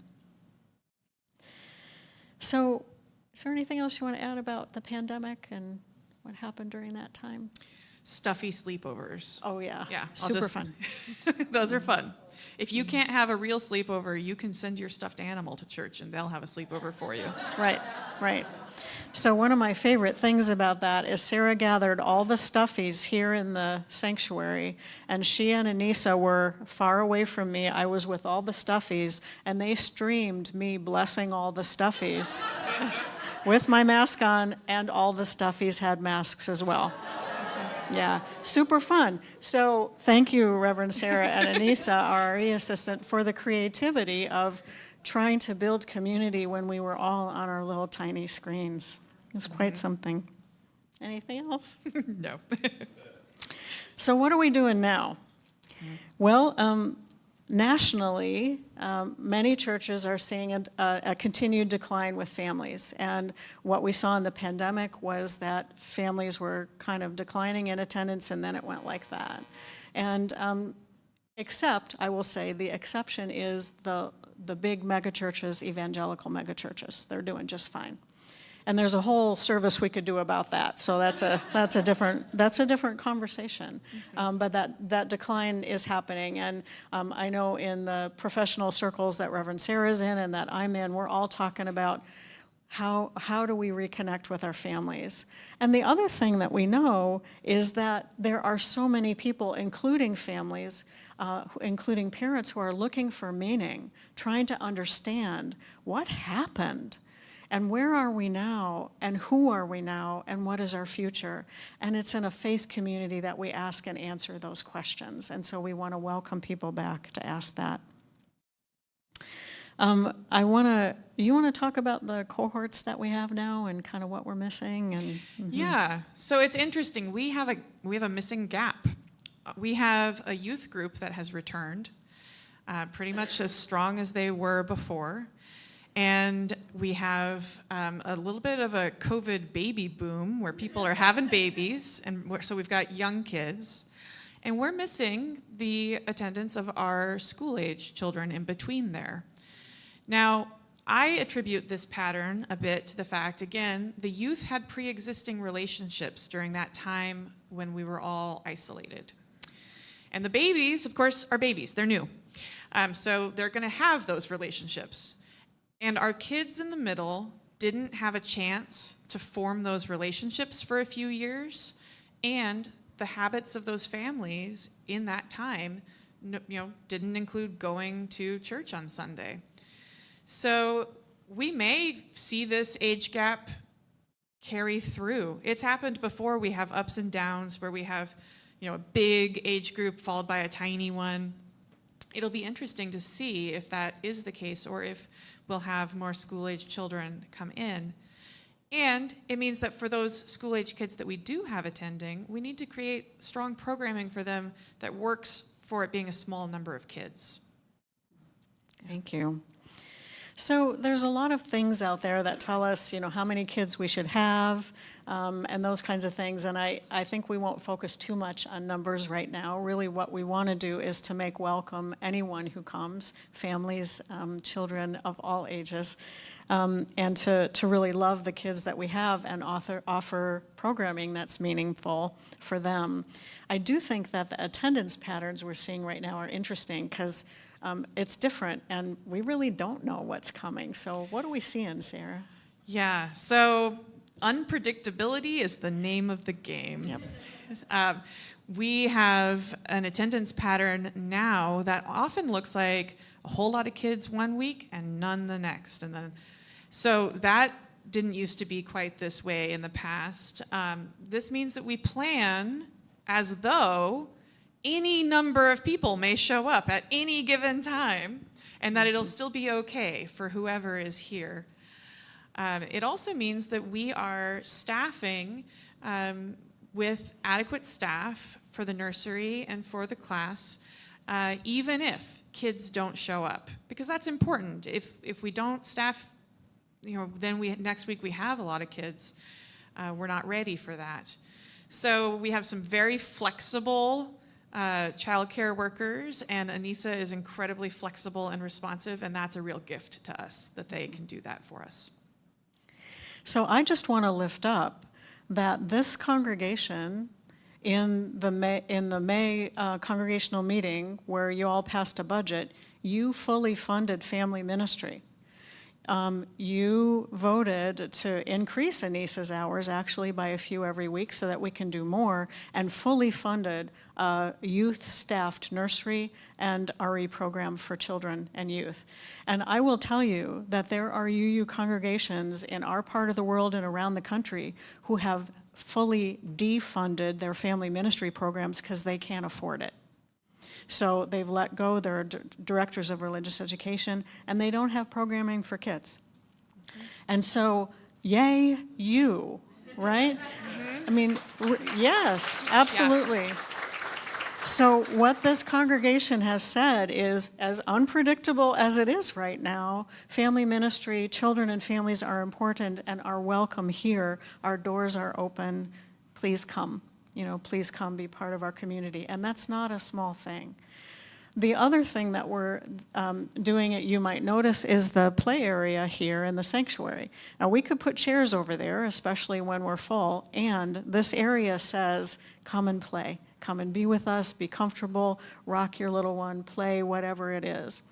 So, is there anything else you want to add about the pandemic and what happened during that time? Stuffy sleepovers. Oh yeah, Yeah, super fun. Those are fun. If you can't have a real sleepover, you can send your stuffed animal to church and they'll have a sleepover for you. Right, right. So one of my favorite things about that is Sara gathered all the stuffies here in the sanctuary, and she and Anissa were far away from me. I was with all the stuffies, and they streamed me blessing all the stuffies with my mask on, and all the stuffies had masks as well. Yeah, super fun. So thank you, Reverend Sara and Anissa, our RE assistant, for the creativity of trying to build community when we were all on our little tiny screens. It was quite something. Anything else? No. So what are we doing now? Well, nationally, many churches are seeing a continued decline with families. And what we saw in the pandemic was that families were kind of declining in attendance, and then it went like that. And except, I will say, the exception is the big megachurches, evangelical megachurches. They're doing just fine. And there's a whole service we could do about that. So that's a different conversation. But that decline is happening. And I know in the professional circles that Reverend Sara's in and that I'm in, we're all talking about how do we reconnect with our families. And the other thing that we know is that there are so many people, including families, including parents, who are looking for meaning, trying to understand what happened. And where are we now, and who are we now, and what is our future? And it's in a faith community that we ask and answer those questions. And so we want to welcome people back to ask that. You want to talk about the cohorts that we have now and kind of what we're missing? And Yeah, so it's interesting. We have a missing gap. We have a youth group that has returned, pretty much as strong as they were before. And we have a little bit of a COVID baby boom where people are having babies, and so we've got young kids. And we're missing the attendance of our school-age children in between there. Now, I attribute this pattern a bit to the fact, again, the youth had pre-existing relationships during that time when we were all isolated. And the babies, of course, are babies. They're new. So they're going to have those relationships. And our kids in the middle didn't have a chance to form those relationships for a few years. And the habits of those families in that time, didn't include going to church on Sunday. So we may see this age gap carry through. It's happened before. We have ups and downs where we have, a big age group followed by a tiny one. It'll be interesting to see if that is the case or if we'll have more school-age children come in. And it means that for those school-age kids that we do have attending, we need to create strong programming for them that works for it being a small number of kids. Thank you. So there's a lot of things out there that tell us, how many kids we should have, and those kinds of things. And I think we won't focus too much on numbers right now. Really what we want to do is to make welcome anyone who comes, families, children of all ages, and to really love the kids that we have and offer programming that's meaningful for them. I do think that the attendance patterns we're seeing right now are interesting because it's different, and we really don't know what's coming. So what are we seeing, Sarah? Yeah, so unpredictability is the name of the game. Yep. We have an attendance pattern now that often looks like a whole lot of kids one week and none the next. So that didn't used to be quite this way in the past. This means that we plan as though any number of people may show up at any given time, and that it'll still be okay for whoever is here. It also means that we are staffing with adequate staff for the nursery and for the class, even if kids don't show up, because that's important. If we don't staff, then next week we have a lot of kids. We're not ready for that. So we have some very flexible childcare workers, and Anissa is incredibly flexible and responsive, and that's a real gift to us that they can do that for us. So I just want to lift up that this congregation in the May congregational meeting where you all passed a budget, you fully funded family ministry. You voted to increase Anissa's hours actually by a few every week so that we can do more, and fully funded a youth-staffed nursery and RE program for children and youth. And I will tell you that there are UU congregations in our part of the world and around the country who have fully defunded their family ministry programs because they can't afford it. So they've let go their directors of religious education, and they don't have programming for kids. And so, yay, you, right? I mean, yes, absolutely. Yeah. So what this congregation has said is, as unpredictable as it is right now, family ministry, children and families are important and are welcome here. Our doors are open. Please come. Please come be part of our community. And that's not a small thing. The other thing that we're doing, you might notice, is the play area here in the sanctuary. Now, we could put chairs over there, especially when we're full, and this area says, come and play. Come and be with us, be comfortable, rock your little one, play, whatever it is.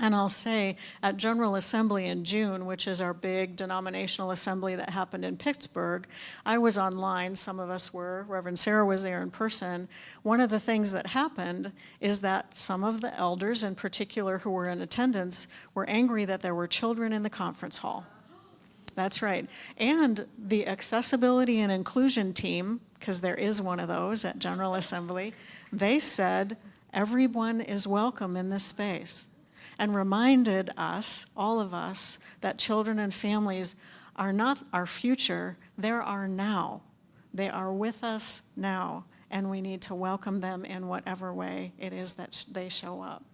And I'll say, at General Assembly in June, which is our big denominational assembly that happened in Pittsburgh, I was online, some of us were, Reverend Sara was there in person. One of the things that happened is that some of the elders in particular who were in attendance were angry that there were children in the conference hall. That's right. And the accessibility and inclusion team, because there is one of those at General Assembly, they said, everyone is welcome in this space. And reminded us, all of us, that children and families are not our future, they're our now. They are with us now, and we need to welcome them in whatever way it is that they show up.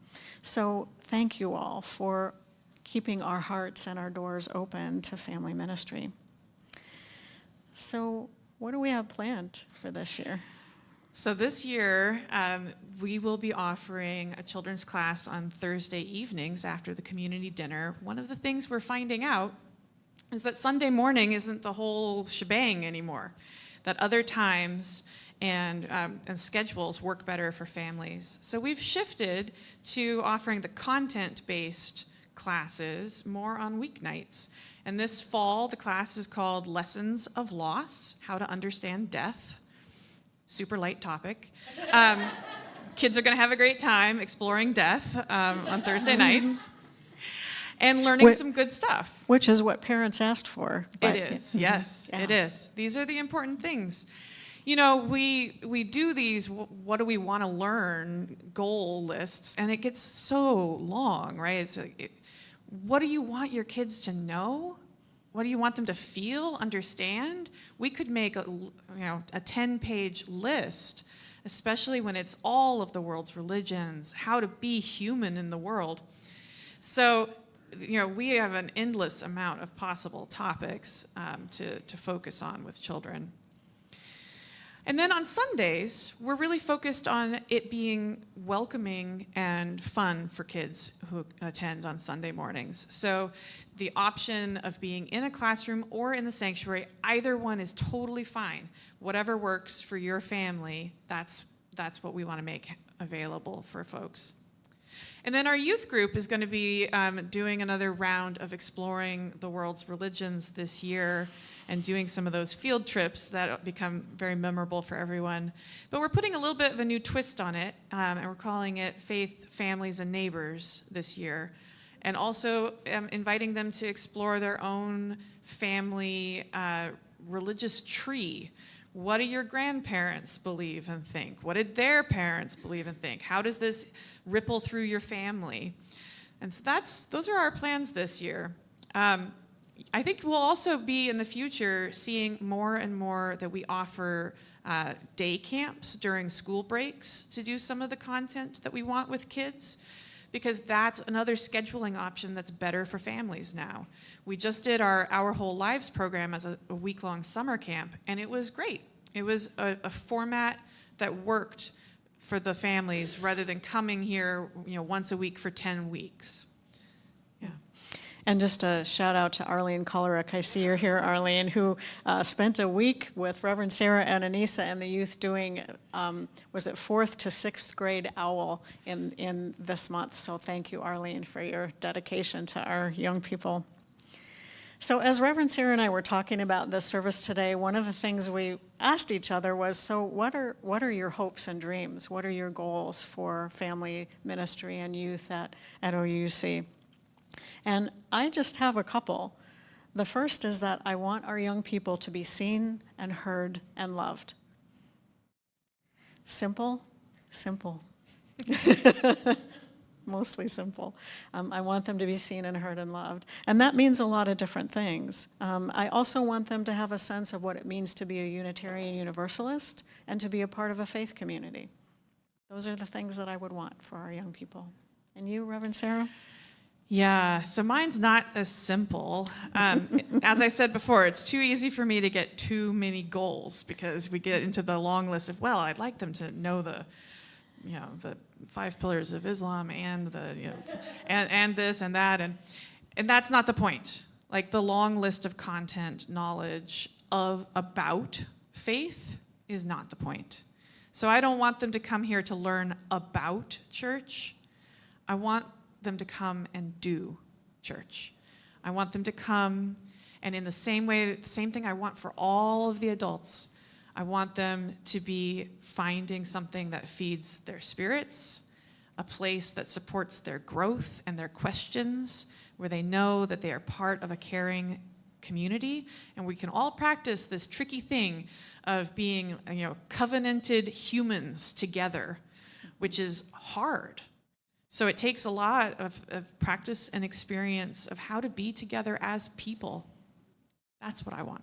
So thank you all for keeping our hearts and our doors open to family ministry. So what do we have planned for this year? So this year, we will be offering a children's class on Thursday evenings after the community dinner. One of the things we're finding out is that Sunday morning isn't the whole shebang anymore. That other times, and schedules work better for families. So we've shifted to offering the content-based classes more on weeknights. And this fall, the class is called Lessons of Loss, How to Understand Death. Super light topic. Kids are going to have a great time exploring death on Thursday nights and learning some good stuff. Which is what parents asked for. It is, yes, Yeah. it is. These are the important things. You know, we do these, what do we want to learn, goal lists, and it gets so long, right? It's what do you want your kids to know? What do you want them to feel, understand? We could make a 10-page list, especially when it's all of the world's religions, how to be human in the world. So, we have an endless amount of possible topics to focus on with children. And then on Sundays, we're really focused on it being welcoming and fun for kids who attend on Sunday mornings. So the option of being in a classroom or in the sanctuary, either one is totally fine. Whatever works for your family, that's what we want to make available for folks. And then our youth group is going to be doing another round of exploring the world's religions this year and doing some of those field trips that become very memorable for everyone. But we're putting a little bit of a new twist on it, and we're calling it Faith, Families, and Neighbors this year. And also inviting them to explore their own family religious tree. What do your grandparents believe and think? What did their parents believe and think? How does this ripple through your family? And so those are our plans this year. I think we'll also be in the future seeing more and more that we offer day camps during school breaks to do some of the content that we want with kids, because that's another scheduling option that's better for families now. We just did our Whole Lives program as a week-long summer camp, and it was great. It was a format that worked for the families rather than coming here once a week for 10 weeks. Yeah. And just a shout out to Arlene Kolarek. I see you're here, Arlene, who spent a week with Reverend Sara and Anissa and the youth doing, was it 4th to 6th grade OWL in this month. So thank you, Arlene, for your dedication to our young people. So as Reverend Sara and I were talking about this service today, one of the things we asked each other was, so what are your hopes and dreams? What are your goals for family ministry and youth at OUUC? And I just have a couple. The first is that I want our young people to be seen and heard and loved. Simple, simple. Mostly simple. I want them to be seen and heard and loved. And that means a lot of different things. I also want them to have a sense of what it means to be a Unitarian Universalist and to be a part of a faith community. Those are the things that I would want for our young people. And you, Reverend Sara? Yeah, so mine's not as simple. As I said before, it's too easy for me to get too many goals because we get into the long list of, well, I'd like them to know the 5 pillars of Islam and and this and that, and that's not the point. Like the long list of content, knowledge about faith is not the point. So I don't want them to come here to learn about church. I want them to come and do church. I want them to come, and in the same way, the same thing I want for all of the adults, I want them to be finding something that feeds their spirits, a place that supports their growth and their questions, where they know that they are part of a caring community, and we can all practice this tricky thing of being, covenanted humans together, which is hard. So it takes a lot of practice and experience of how to be together as people. That's what I want.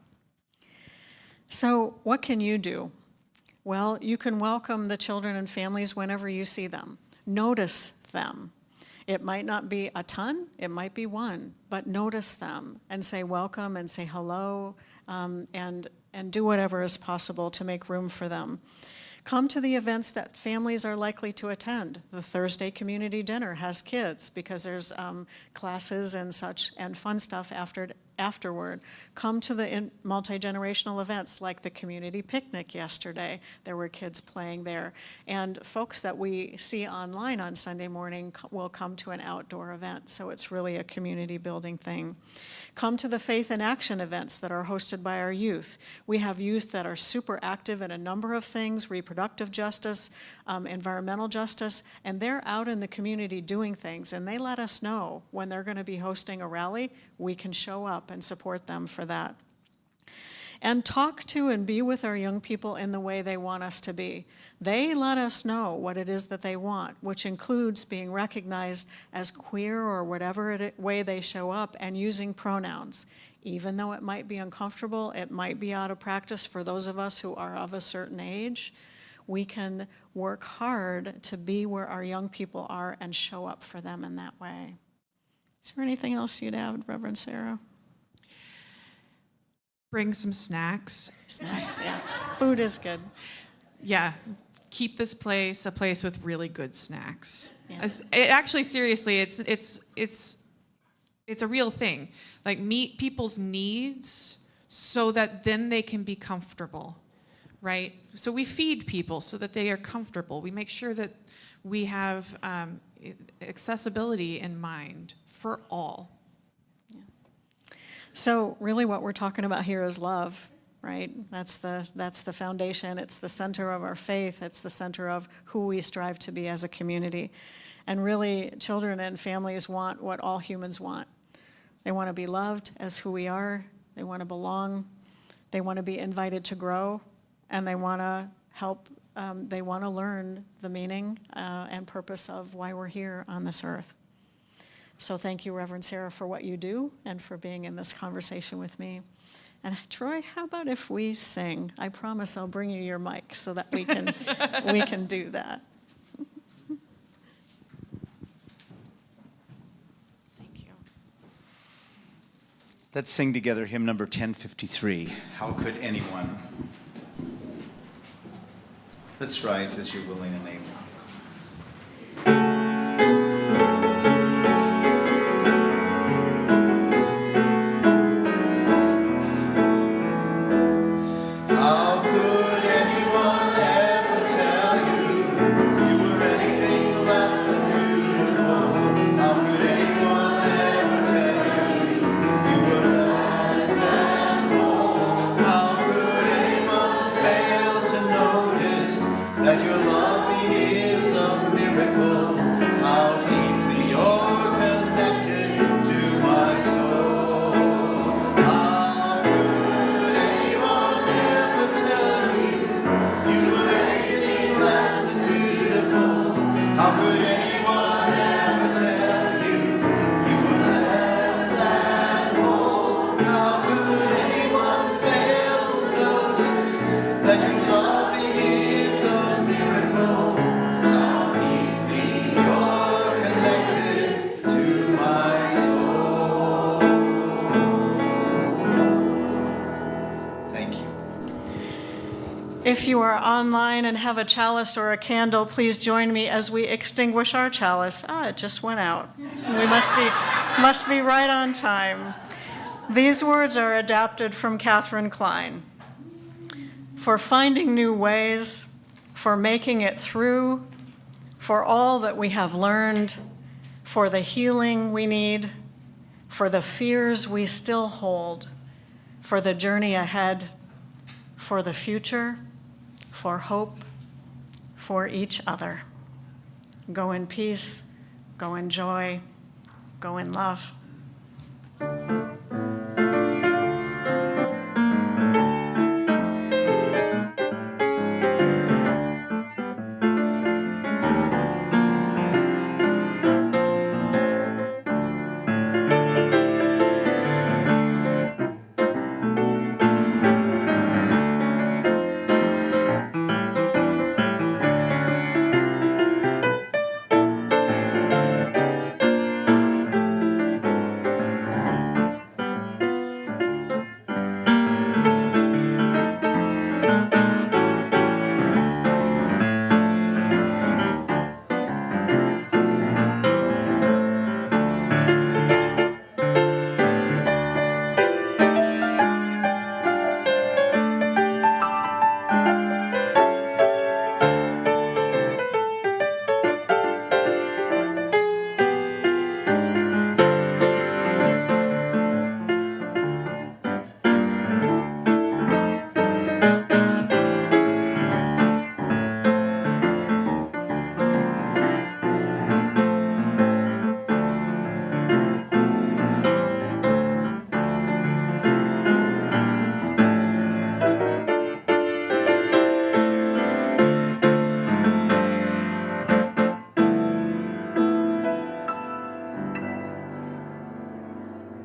So what can you do? Well, you can welcome the children and families whenever you see them. Notice them. It might not be a ton, it might be one, but notice them and say welcome and say hello, and do whatever is possible to make room for them. Come to the events that families are likely to attend. The Thursday community dinner has kids because there's classes and such and fun stuff afterward. Come to the multi-generational events like the community picnic yesterday. There were kids playing there. And folks that we see online on Sunday morning will come to an outdoor event. So it's really a community building thing. Come to the Faith in Action events that are hosted by our youth. We have youth that are super active in a number of things, reproductive justice, environmental justice, and they're out in the community doing things, and they let us know when they're going to be hosting a rally. We can show up and support them for that. And talk to and be with our young people in the way they want us to be. They let us know what it is that they want, which includes being recognized as queer or whatever way they show up, and using pronouns. Even though it might be uncomfortable, it might be out of practice for those of us who are of a certain age, we can work hard to be where our young people are and show up for them in that way. Is there anything else you'd add, Reverend Sara? Bring some snacks. Snacks, yeah. Food is good. Yeah. Keep this place a place with really good snacks. Yeah. Actually, seriously, it's a real thing. Like, meet people's needs so that then they can be comfortable, right? So we feed people so that they are comfortable. We make sure that we have accessibility in mind for all. So really what we're talking about here is love, right? That's the foundation. It's the center of our faith. It's the center of who we strive to be as a community. And really, children and families want what all humans want. They want to be loved as who we are. They want to belong. They want to be invited to grow. And they want to help, they want to learn the meaning and purpose of why we're here on this earth. So thank you, Reverend Sara, for what you do and for being in this conversation with me. And Troy, how about if we sing? I promise I'll bring you your mic so that we can we can do that. Thank you. Let's sing together hymn number 1053, How Could Anyone? Let's rise as you're willing and able. That your loving is a miracle, how deeply you're connected to my soul. How could anyone ever tell you you were anything less than beautiful? How could anyone ever tell you you were less than whole? How could anyone fail to notice that your loving is a miracle, how deeply you're connected to my soul. Thank you. If you are online and have a chalice or a candle, please join me as we extinguish our chalice. It just went out. We must be right on time. These words are adapted from Catherine Klein. For finding new ways, for making it through, for all that we have learned, for the healing we need, for the fears we still hold, for the journey ahead, for the future, for hope, for each other. Go in peace, go in joy, go in love.